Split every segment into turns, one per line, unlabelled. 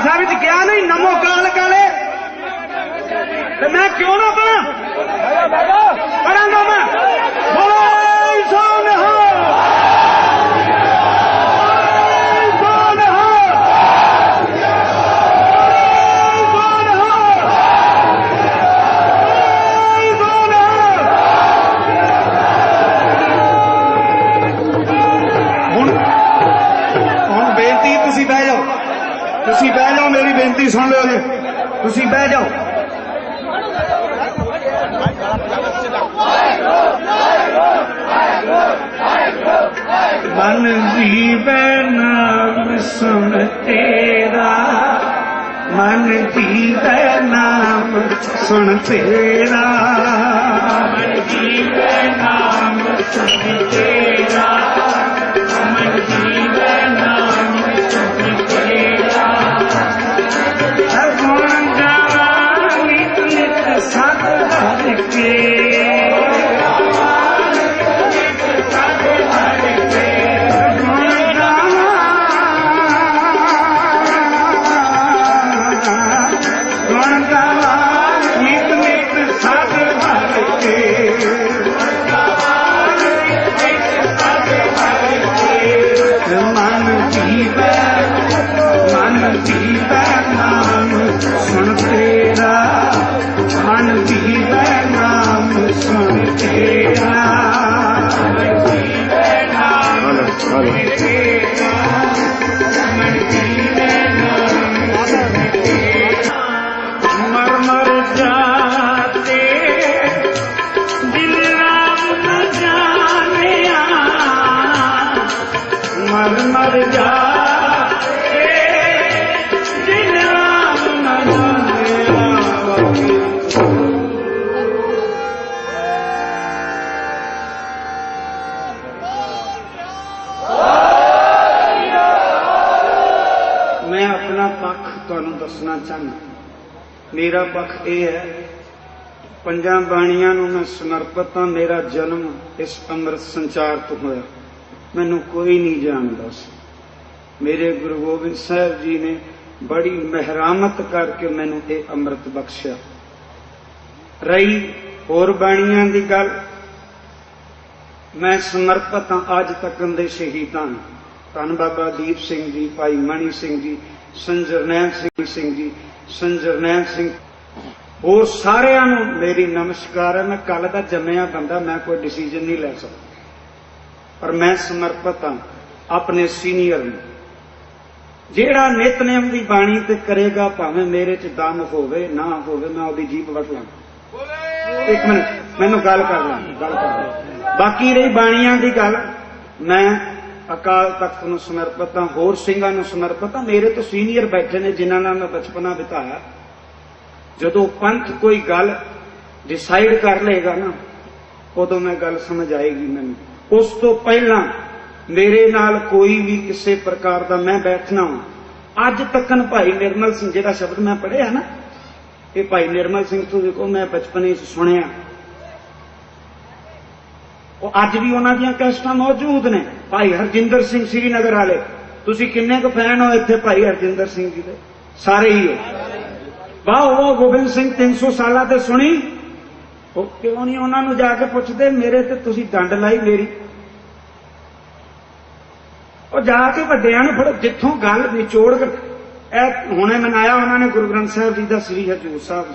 ਸਾਹਿਬ ਚ ਕਿਹਾ ਨਹੀਂ ਨਮੋ ਕਾਲ ਕਾਲੇ, ਤੇ ਮੈਂ ਕਿਉਂ ਨਾ ਪੜਾਂ? ਪੜਾਂਗਾ ਮੈਂ। ਬੋਲੇ ਸੋ ਨਿਹਾਲ, ਸੋ ਨਿਹਾਲ, ਸੋ ਨਿਹਾਲ, ਸੋ ਨਿਹਾਲ। ਹੁਣ ਬੇਨਤੀ, ਤੁਸੀਂ ਬਹਿ ਜਾਓ, ਤੁਸੀਂ ਬਹਿ ਜਾਓ, ਮੇਰੀ ਬੇਨਤੀ ਸੁਣ ਲਿਓ ਜੀ, ਤੁਸੀਂ ਬਹਿ ਜਾਓ। ਮਨ ਜੀਵੇ ਨਾਮ ਸੁਣ ਤੇਰਾ, ਮਨ ਜੀਵੇ ਨਾਮ ਸੁਣ ਤੇਰਾ, ਮਨ ਜੀਵੇ ਨਾਮ ਸੁਣ ਤੇਰਾ, ਮਨ ਜੀਵੇ ਨਾਮ ਸੁਣ ਤੇਰਾ। ਗੁਣ ਗਾਵਾਂ ਨਿਤ ਨਿਤ ਸਤ ਹਰਿ ਕੇ, ਮਨ ਜੀਵੇ ਨਾਮ ਸੁਣ ਤੇਰਾ, ਮਨ ਜੀਵੇ ਨਾਮ ਸੁਣ ਤੇਰਾ, ਮਨ ਜੀਵੇ ਨਾਮ ਸੁਣ ਤੇਰਾ, ਮਨ ਜੀਵੇ ਨਾਮ ਸੁਣ ਤੇਰਾ। ਮਰ ਮਰ ਜਾਤੇ ਦਿਲ ਰਾਮ ਨ ਜਾਣਿਆ, ਮਰ ਮਰ ਜਾ ਤੁਹਾਨੂੰ ਦੱਸਣਾ ਚਾਹੁੰਦਾ। ਮੇਰਾ ਪੱਖ ਇਹ ਹੈ, ਪੰਜਾਂ ਬਾਣੀਆਂ ਨੂੰ ਮੈਂ ਸਮਰਪਿਤ ਹਾਂ। ਮੇਰਾ ਜਨਮ ਇਸ ਅੰਮ੍ਰਿਤ ਸੰਚਾਰ ਤੋਂ ਹੋਇਆ, ਮੈਨੂੰ ਕੋਈ ਨਹੀਂ ਜਾਣਦਾ ਸੀ। ਮੇਰੇ ਗੁਰੂ ਗੋਬਿੰਦ ਸਾਹਿਬ ਜੀ ਨੇ ਬੜੀ ਮਿਹਰਾਮਤ ਕਰਕੇ ਮੈਨੂੰ ਇਹ ਅੰਮ੍ਰਿਤ ਬਖਸ਼ਿਆ। ਰਹੀ ਹੋਰ ਬਾਣੀਆਂ ਦੀ ਗੱਲ, ਮੈਂ ਸਮਰਪਿਤ ਹਾਂ ਅੱਜ ਤੱਕ ਦੇ ਸ਼ਹੀਦਾਂ ਨੂੰ। ਧੰਨ ਬਾਬਾ ਦੀਪ ਸਿੰਘ ਜੀ, ਭਾਈ ਮਣੀ ਸਿੰਘ ਜੀ, ਸੰਜਰਨੈਲ ਸਿੰਘ ਜੀ, ਸੰਜਰਨੈਲ ਸਿੰਘ, ਹੋਰ ਸਾਰਿਆਂ ਨੂੰ ਮੇਰੀ ਨਮਸਕਾਰ ਹੈ। ਮੈਂ ਕੱਲ ਦਾ ਜੰਮਿਆ ਬੰਦਾ, ਮੈਂ ਕੋਈ ਡਿਸੀਜਨ ਨਹੀਂ ਲੈ ਸਕਦਾ, ਪਰ ਮੈਂ ਸਮਰਪਿਤ ਹਾਂ ਆਪਣੇ ਸੀਨੀਅਰ ਨੂੰ। ਜਿਹੜਾ ਨਿਤਨੇਮ ਦੀ ਬਾਣੀ ਤੇ ਕਰੇਗਾ, ਭਾਵੇਂ ਮੇਰੇ ਚ ਦਮ ਹੋਵੇ ਨਾ ਹੋਵੇ, ਮੈਂ ਉਹਦੀ ਜੀਭ ਵੱਟ ਲਾਂ। ਇੱਕ ਮਿੰਟ, ਮੈਨੂੰ ਗੱਲ ਕਰ ਲਾਂ। ਬਾਕੀ ਰਹੀ ਬਾਣੀਆਂ ਦੀ ਗੱਲ, ਮੈਂ ਅਕਾਲ ਤਖਤ ਨੂੰ ਸਮਰਪਿਤ ਹਾਂ, ਹੋਰ ਸਿੰਘਾਂ ਨੂੰ ਸਮਰਪਿਤ ਹਾਂ। ਮੇਰੇ ਤੋਂ ਸੀਨੀਅਰ ਬੈਠੇ ਨੇ ਜਿਨ੍ਹਾਂ ਨਾਲ ਮੈਂ ਬਚਪਨਾ ਬਿਤਾਇਆ। ਜਦੋਂ ਪੰਥ ਕੋਈ ਗੱਲ ਡਿਸਾਈਡ ਕਰ ਲਏਗਾ ਨਾ, ਉਦੋਂ ਮੈਂ ਗੱਲ ਸਮਝ ਆਏਗੀ ਮੈਨੂੰ। ਉਸ ਤੋਂ ਪਹਿਲਾਂ ਮੇਰੇ ਨਾਲ ਕੋਈ ਵੀ ਕਿਸੇ ਪ੍ਰਕਾਰ ਦਾ ਮੈਂ ਬੈਠਣਾ। ਅੱਜ ਤੱਕਨ ਭਾਈ ਨਿਰਮਲ ਸਿੰਘ, ਜਿਹੜਾ ਸ਼ਬਦ ਮੈਂ ਪੜ੍ਹਿਆ ਨਾ, ਇਹ ਭਾਈ ਨਿਰਮਲ ਸਿੰਘ ਤੋਂ ਦੇਖੋ ਮੈਂ ਬਚਪਨੇ 'ਚ ਸੁਣਿਆ। ਉਹ ਅੱਜ ਵੀ ਉਹਨਾਂ ਦੀਆਂ ਕੈਸਟਾਂ ਮੌਜੂਦ ਨੇ। ਭਾਈ ਹਰਜਿੰਦਰ ਸਿੰਘ ਸ੍ਰੀਨਗਰ ਵਾਲੇ, ਤੁਸੀਂ ਕਿੰਨੇ ਕੁ ਫੈਨ ਹੋ ਇੱਥੇ ਭਾਈ ਹਰਜਿੰਦਰ ਸਿੰਘ ਜੀ ਦੇ? ਸਾਰੇ ਹੀ ਹੋ। ਵਾਹ, ਉਹ ਗੋਬਿੰਦ ਸਿੰਘ 300 ਸਾਲਾਂ ਤੇ ਸੁਣੀ, ਉਹ ਕਿਉਂ ਨਹੀਂ ਉਹਨਾਂ ਨੂੰ ਜਾ ਕੇ ਪੁੱਛਦੇ, ਮੇਰੇ ਤੇ ਤੁਸੀਂ ਡੰਡ ਲਾਈ ਮੇਰੀ। ਉਹ ਜਾ ਕੇ ਵੱਡਿਆਂ ਨੂੰ ਫੜੋ, ਜਿੱਥੋਂ ਗੱਲ ਨਿਚੋੜ ਕੇ। ਇਹ ਹੁਣੇ ਮਨਾਇਆ ਉਹਨਾਂ ਨੇ ਗੁਰੂ ਗ੍ਰੰਥ ਸਾਹਿਬ ਜੀ ਦਾ ਸ੍ਰੀ ਹਜ਼ੂਰ ਸਾਹਿਬ।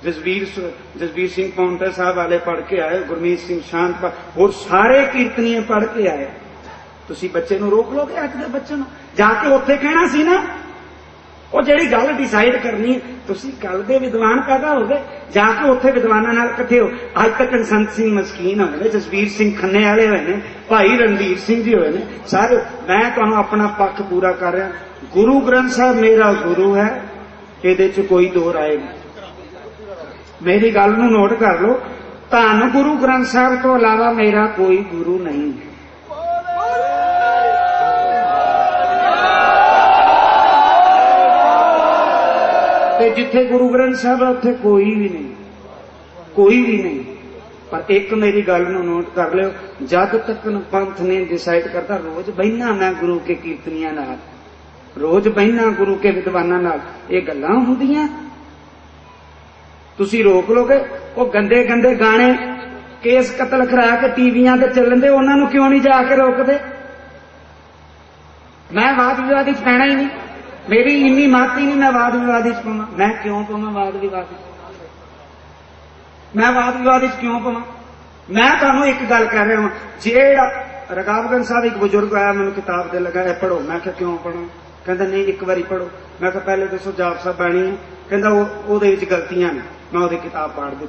ਜਸਵੀਰ ਸਿੰਘ ਪੌਂਟਾ ਸਾਹਿਬ ਵਾਲੇ ਪੜ੍ਹ ਕੇ ਆਏ, ਗੁਰਮੀਤ ਸਿੰਘ ਸ਼ਾਂਤ, ਹੋਰ ਸਾਰੇ ਕੀਰਤਨੀਏ ਪੜ੍ਹ ਕੇ ਆਏ। ਤੁਸੀਂ ਬੱਚੇ ਨੂੰ ਰੋਕ ਲੋਗੇ? ਅੱਜ ਦੇ ਬੱਚੇ ਨੂੰ ਜਾ ਕੇ ਉੱਥੇ ਕਹਿਣਾ ਸੀ ਨਾ, ਉਹ ਜਿਹੜੀ ਗੱਲ ਡਿਸਾਈਡ ਕਰਨੀ। ਤੁਸੀਂ ਕੱਲ ਦੇ ਵਿਦਵਾਨ ਪੈਦਾ ਹੋ ਗਏ, ਜਾ ਕੇ ਉੱਥੇ ਵਿਦਵਾਨਾਂ ਨਾਲ ਇਕੱਠੇ ਹੋ। ਅੱਜ ਤੱਕ ਸੰਤ ਸਿੰਘ ਮਸਕੀਨ ਹੋਏ ਨੇ, ਜਸਵੀਰ ਸਿੰਘ ਖੰਨੇ ਵਾਲੇ ਹੋਏ ਨੇ, ਭਾਈ ਰਣਧੀਰ ਸਿੰਘ ਜੀ ਹੋਏ ਨੇ, ਸਾਰੇ। ਮੈਂ ਤੁਹਾਨੂੰ ਆਪਣਾ ਪੱਖ ਪੂਰਾ ਕਰ ਰਿਹਾ। ਗੁਰੂ ਗ੍ਰੰਥ ਸਾਹਿਬ ਮੇਰਾ ਗੁਰੂ ਹੈ, ਇਹਦੇ 'ਚ ਕੋਈ ਦੋ ਰਾਏ ਨਹੀਂ। ਮੇਰੀ ਗੱਲ ਨੂੰ ਨੋਟ ਕਰ ਲਓ, ਧੰਨ ਗੁਰੂ ਗ੍ਰੰਥ ਸਾਹਿਬ ਤੋਂ ਇਲਾਵਾ ਮੇਰਾ ਕੋਈ ਗੁਰੂ ਨਹੀਂ ਹੈ। ਤੇ ਜਿੱਥੇ ਗੁਰੂ ਗ੍ਰੰਥ ਸਾਹਿਬ ਹੈ ਉੱਥੇ ਕੋਈ ਵੀ ਨਹੀਂ, ਕੋਈ ਵੀ ਨਹੀਂ। ਪਰ ਇੱਕ ਮੇਰੀ ਗੱਲ ਨੂੰ ਨੋਟ ਕਰ ਲਿਓ, ਜਦ ਤੱਕ ਪੰਥ ਨੇ ਡਿਸਾਈਡ ਕਰਦਾ, ਰੋਜ਼ ਬਹਿਨਾ ਮੈਂ ਗੁਰੂ ਕੇ ਕੀਰਤਨੀਆਂ ਨਾਲ, रोज बहना गुरु के विद्वानां नाल ये गल्लां हुंदियां। तुसी रोक लोगे वो गंदे गंदे गाने केस कतल करा के टीवियां ते चलन दे, उन्हां नूं क्यों नहीं जाके रोकदे? मैं वाद विवाद च पैना ही नहीं, मेरी इन्नी मत ही नहीं मैं वाद विवाद च पवां। मैं क्यों पवां वाद विवाद च? मैं वाद विवाद च क्यों पवां? मैं तुहानूं एक गल कह रहा हूं, जेड़ा रकाबगंज साहब एक बुजुर्ग आया मैनूं किताब दे लगा पढ़ो, मैं कहा क्यों पढ़ो? कहंदा नहीं एक बारी पढ़ो। मैं कहा पहले दसो जाप साहब बाणी है? कहंदा ओहदे विच गलतियां ने। मैं ओहदी किताब पढ़ दी।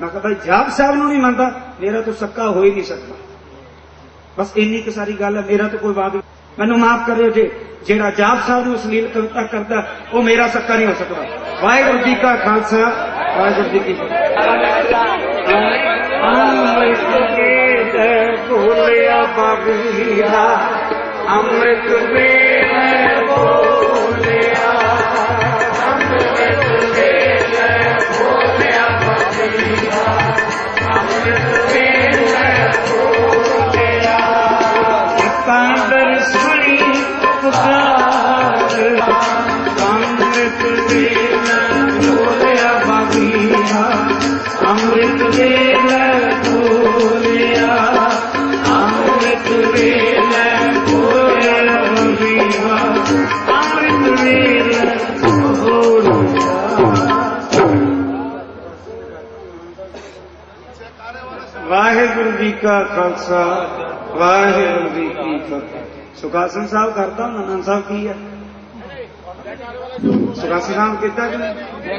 मैं कहा भाई जाप साहब नूं नहीं मनदा, मेरा तो सक्का हो ही नहीं सकता। बस इन्नी क सारी गल है, मेरा तो कोई वाद। मैनूं माफ करियो जे जेड़ा जाप साहब नूं अश्लील कविता करदा वो मेरा सक्का नहीं हो सकता। वाहिगुरू जी का खालसा, वाहिगुरू जी की बोलिया बाबूया अमृत वेले बोलिया, अमृत वेले बोलिया बाबूया, अमृत वेले बोलिया। दर्शनी पुकार अमृत वेले बोलिया बाबूया, अमृत वेले बोलिया, अमृत वेले बोलिया बाबूया, अमृत वेले बोलिया। वाहिगुरू जी का खालसा, वाहिगुरू जी की फतेह। सुखासन साहब करता हूं, नंदन साहब की है? सुखासन साहब कितना कि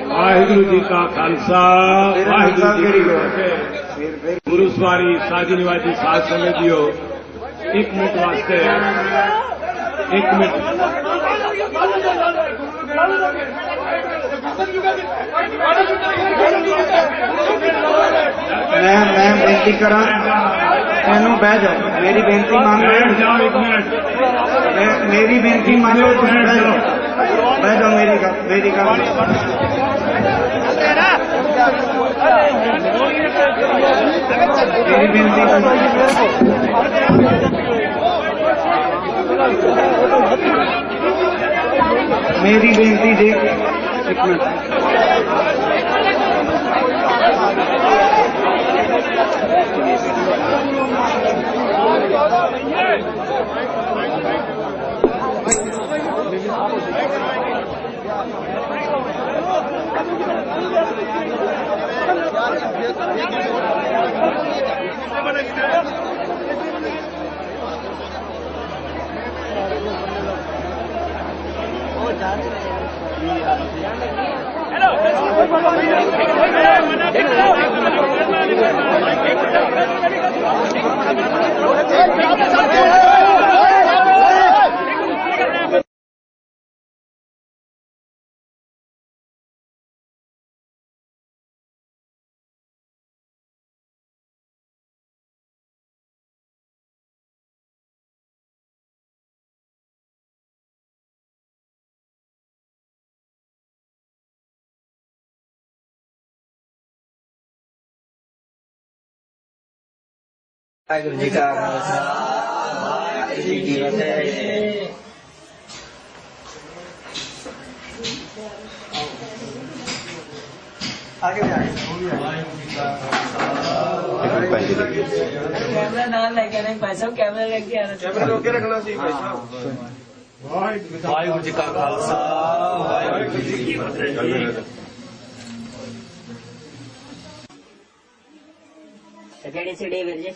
वाहिगुरू जी का खालसा, वाहिगुरू जी की फतेह। गुरु सवारी साधी निवासी साध संगतियों, एक मिनट वास्ते, एक मिनट।
मैं बेनती करा तेनू बह जाओ, मेरी बेनती मान लो,
एक मिनट।
मेरी बेनती मान लो, तुम बह जाओ, बह जाओ। मेरी गल मेरी बेनती मेरी बेनती देख एक मिनट। वाहिगुरू जी का खालसा, वाहिगुरू जी की फतेह। आगे कैमरा नाल लेके नहीं भाई साहब, कैमरा लेके आना, कैमरा रोके रखना सी भाई साहब। वाहिगुरू जी का खालसा, वाहिगुरू जी की फतेह।
केड़ी सीढ़ी वीर जी?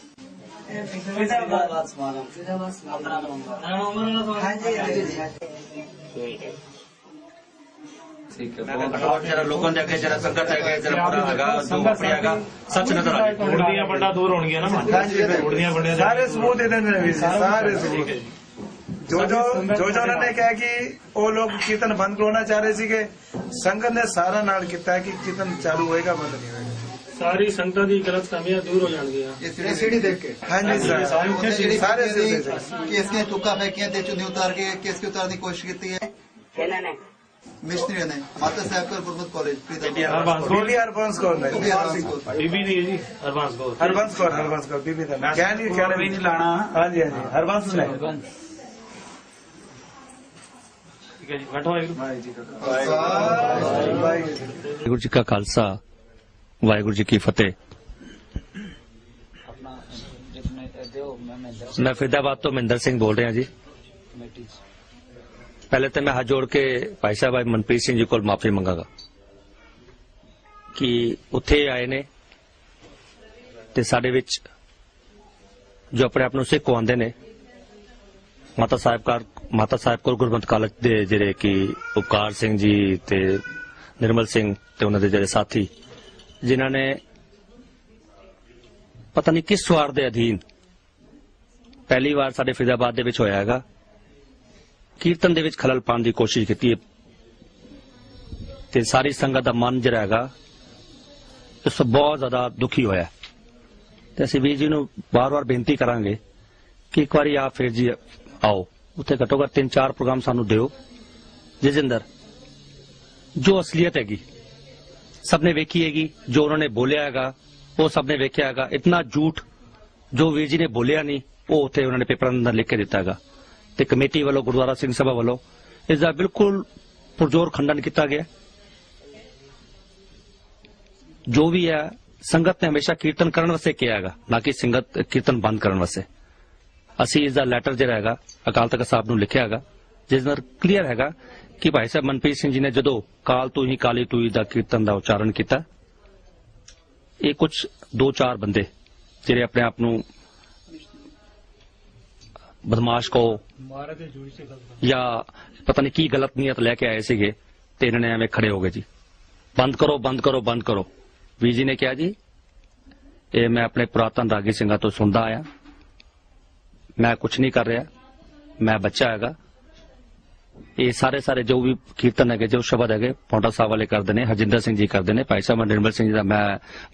जरा लोगों ने जरा संकट है, जरा पूरा लगा दो पड़ेगा, सच नजर आ जाए।
उड़दियां बंडा दूर होंगी ना, उड़दियां बंडे
सारे सबूत इधर सारे सबूत जो उन्होंने कहा कि वो लोग कीर्तन बंद करवाना चाह रहे थे, संगत ने सारा नाल किया कि कीर्तन चालू होएगा बंद नहीं होएगा।
सारी संगत की गलत फहमियां दूर हो जाएंगी।
ये सीढ़ी देख के हाँ जी सर, सारे
केस के तुक्का फेंकिया ते चुनी उतार के केस की उतारने की कोशिश की है
खेलने
मिस्त्री ने माता साहब का गुरमत कॉलेज
बीबी हरबंस कौर
बीबी नहीं जी,
हरबंस कौर बीबी था क्या नहीं लाना। हाँ जी हाँ जी हरबंस ने
ਠੀਕ ਹੈ ਜੀ, ਬੈਠੋ ਵਾਹਿਗੁਰੂ।
ਵਾਹਿਗੁਰੂ ਜੀ ਕਾ ਖਾਲਸਾ, ਵਾਹਿਗੁਰੂ ਜੀ ਕੀ ਫਤਿਹ। मैं फरीदाबाद तो महेंद्र सिंह बोल रहा जी। पहले तो मैं हाथ जोड़ के भाई साहब मनप्रीत सिंह जी को माफी मंगागा कि उत्थे आए ने ते साडे विच जो अपने आप नूं सिख कहंदे ने माता साहिब कोल गुरमत कॉलेज दे जिहड़े कि उपकार सिंह जी ते निर्मल सिंह ते उन्हां दे जिहड़े साथी जिन्हां ने पता नहीं किस स्वार दे अधीन पहली बार साडे फरीदाबाद दे विच होया हैगा कीर्तन दे विच खलल पाउण दी कोशिश कीती है ते सारी संगत दा मन जिहड़ा हैगा इस बहुत ज्यादा दुखी होया ते असीं वीर जी नूं बार-बार बेनती करांगे कि एक बारी आप फिर जी आओ उत्थे घट्टो घट्ट 3-4 प्रोग्राम सानूं दिओ जिस अंदर जो असलियत हैगी सबने वेखी हैगी, जो उन्होंने बोलिया हैगा वो सबने वेख्या हैगा। इतना झूठ जो वीर जी ने बोलिया नहीं वो उत्थे उन्होंने पेपर अंदर लिख के दिता हैगा ते कमेटी वालों गुरुद्वारा सिंह सभा वालों इसका बिल्कुल पुरजोर खंडन किया गया। जो भी है संगत ने हमेशा कीर्तन करने वास्ते किया हैगा, ना कि संगत कीर्तन बंद करने वास्ते। असी इसका लैटर जिहड़ा हैगा अकाल तख्त साहब नूं लिखिया हैगा जिस अंदर क्लीयर हैगा कि भाई साहब मनप्रीत सिंह जी ने जदों काल तू ही काली तू ही दा कीर्तन का उच्चारण किया, ये कुछ 2-4 बंदे जिहड़े अपने आप नूं बदमाश को या पता नहीं की गलत नीयत लैके आए सीगे ते इन्होंने एवें खड़े हो गए जी बंद करो बंद करो बंद करो। वीर जी ने कहा जी ये मैं अपने पुरातन रागी सिंघां तो सुनदा आया, मैं कुछ नहीं कर रहा, मैं बच्चा हैगा। ये सारे जो भी कीर्तन है जो शब्द है पौंटा साहब वाले करते हैं, हरजिंदर सिंह जी करते हैं, भाई साहब निर्मल सिंह जी का मैं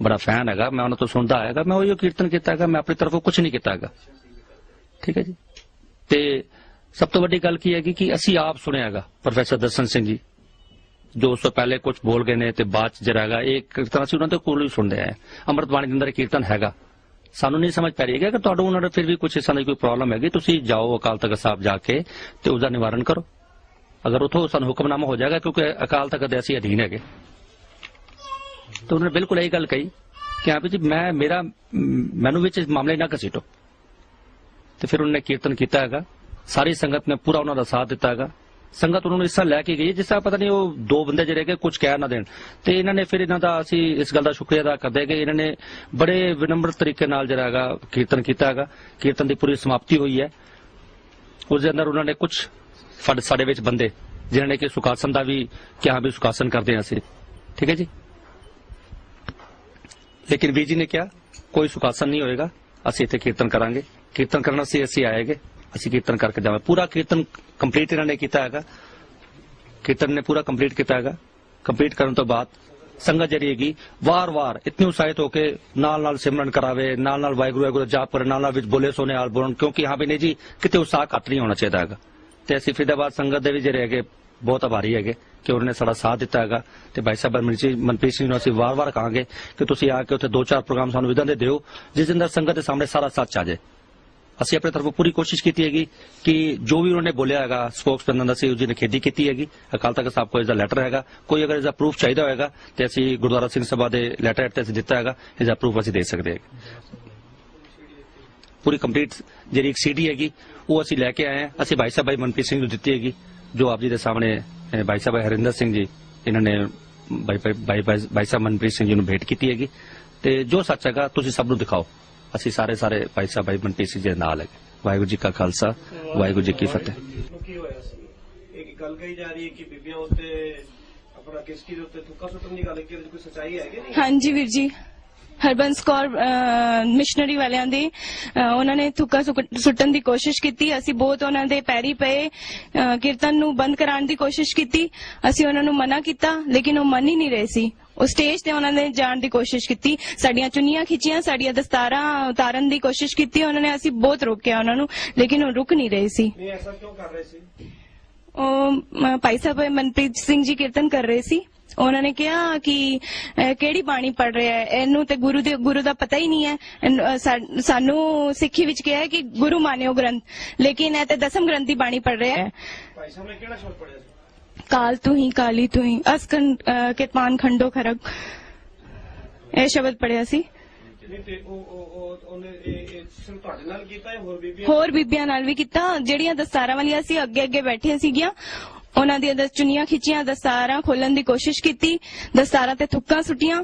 बड़ा फैन है, मैं उन्होंने तो सुनता आएगा, मैं वही कीर्तन किया, मैं अपनी तरफों कुछ नहीं किया। ठीक है जी। ते सब तो वड्डी गल की है कि असी आप सुने हैगा प्रोफैसर दर्शन सिंह जी जो उस तो पहले कुछ बोल गए ने ते बाद जरा हैगा एक कीर्तन असी उन्होंने कोल ही सुनते हैं। अमृतबाणी के अंदर कीर्तन हैगा, सानू नहीं समझ पै रही है कि तुहाडे उन्होंने फिर भी कुछ इस तरह की कोई प्रॉब्लम हैगी, तुसी जाओ अकाल तख्त साहब जाके ते उसका निवारण करो। अगर उतो सानू हुक्मनामा हो जाएगा क्योंकि अकाल तख्त दे असीं अधीन है। तो उन्होंने बिल्कुल यही गल कही कि हाँ जी मैनू विच इस मामले ना घसीटो। तो फिर उन्होंने कीर्तन किया हैगा, सारी संगत ने पूरा उन्होंने साथ दिता हैगा। संगत उन्होंने इस तरह लैके गई जिस तरह पता नहीं वो 2 बंदे जिहड़े के कुछ कह ना देन। तो इन्होंने फिर इन्हों का असीं इस गल का शुक्रिया अदा करते हैं कि इन्होंने बड़े विनम्र तरीके नाल जिहड़ा हैगा कीर्तन किया हैगा। कीर्तन की पूरी समाप्ति हुई है, उसके अंदर उन्होंने कुछ साडे विच बंदे जिन्होंने कि सुखासन का भी कि हाँ भी सुखासन करते हैं असीं। ठीक है जी। लेकिन वीर जी ने क्या कोई सुखासन नहीं होएगा, असीं इत्थे कीर्तन करांगे, कीर्तन करना से असीं आएगे, असीं कीर्तन करके जावांगे। पूरा कीर्तन कंप्लीट इन्होंने किया हैगा, कीर्तन ने पूरा कंप्लीट किया हैगा। कंप्लीट करने तो बाद संगत जिहड़ी हैगी वार वार इतनी उत्साहित होकर नाल सिमरन करावे, नाल वाहिगुरू वाहिगुरू जाप करे, नाल विच बोले सोने आल बोलन, क्योंकि हाँ भी नहीं जी कितने उत्साह घट नहीं होना चाहिए हैगा। ते असीं फरीदाबाद संगत दे भी जिहड़े हैगे बहुत आभारी है कि उन्होंने साड़ा साथ दिता है। तो भाई साहब मनप्रीत सिंह नूं असीं वार वार कहांगे कि तुसीं आके उत्थे 2-4 प्रोग्राम सानूं इदां दे दिओ जिस अंदर संगत के सामने सारा सच आ जाए। असीं अपनी तरफों पूरी कोशिश की हैगी कि जो भी उन्होंने बोलिया हैगा स्पोक्सपर्सन असीं उसकी निखेधी की हैगी। अकाल तख्त साहब को इसका लैटर हैगा, कोई अगर इसका प्रूफ चाहिए होगा तो असीं गुरुद्वारा सिंह सभा के लैटर हेठ ते असीं दिता हैगा, इसका प्रूफ असीं दे सकते हैं। पूरी कंप्लीट जी एक सीडी हैगी वो असीं लैके आए हैं, असीं भाई साहब भाई मनप्रीत सिंह नूं दित्ती हैगी जो आप जी के सामने भाई साहब हरिंदर सिंह जी इन्होंने भाई साहब मनप्रीत सिंह जी नूं भेंट की हैगी। ते जो सच हैगा तुसीं सब नूं दिखाओ, असीं सारे भाई साहब भाई मनप्रीत सिंह जी दे नाल है। वाहिगुरू जी का खालसा, वाहिगुरू जी की फतेह।
एक गल कही जा रही है कि बीबियां उत्ते अपना किसकी दे उत्ते थुक्का सुट्टण दी गल की कोई सच्चाई है कि नहीं?
हाँ जी वीर जी, हरबंस कौर मिशनरी वालियां दी उन्होंने थुक्का सुट्टण दी कोशिश की। असीं बहुत उन्हां दे पैरी पे कीर्तन नूं बंद कराउण दी कोशिश की, असीं उन्हां नूं मना किया लेकिन वो मन ही नहीं रहे सी। उस स्टेज ते उन्होंने जाण दी कोशिश की, साडियां चुन्नियां खिंचियां, साडियां दस्तारां उतारन दी कोशिश की, उन्होंने असीं बहुत रोकिया उन्हां नूं लेकिन वो रुक नहीं रहे सी।
ऐसा क्यों कर रहे सी?
भाई साहब मनप्रीत सिंह जी कीर्तन कर रहे सी, उन्होंने कहा कि केड़ी बाणी पढ़ रहा है, इनू ते गुरु दा पता ही नहीं है। सानू सिक्खी विच कहा है कि गुरु मान्यो ग्रंथ, लेकिन ए ते 10वें ग्रंथ दी बाणी पढ़ रहा है।
भाई साहब ने केड़ा शब्द पढ़िया सी?
ਕਾਲ ਤੂੰ ਹੀ ਕਾਲੀ ਤੂੰ ਹੀ ਅਸ ਕਿਰਪਾਨ ਖੰਡੋ ਖਰਗ, ਇਹ ਸ਼ਬਦ ਪੜਿਆ ਸੀ।
ਨਹੀਂ ਤੇ ਉਹਨੇ ਇਹ ਸਿਰਫ ਤੁਹਾਡੇ ਨਾਲ ਕੀਤਾ ਜਾਂ
ਹੋਰ ਬੀਬੀਆਂ ਨਾਲ ਵੀ ਕੀਤਾ। ਜਿਹੜੀਆਂ ਦਸਤਾਰਾਂ ਵਾਲੀਆਂ ਸੀ ਅੱਗੇ ਅੱਗੇ ਬੈਠੀਆਂ ਸੀਗੀਆਂ, ਉਹਨਾਂ ਦੀਆਂ ਚੁੰਨੀਆਂ ਖਿੱਚੀਆਂ, ਦਸਤਾਰਾਂ ਖੋਲਣ ਦੀ ਕੋਸ਼ਿਸ਼ ਕੀਤੀ, ਦਸਤਾਰਾਂ ਤੇ ਥੁੱਕਾਂ ਸੁੱਟੀਆਂ।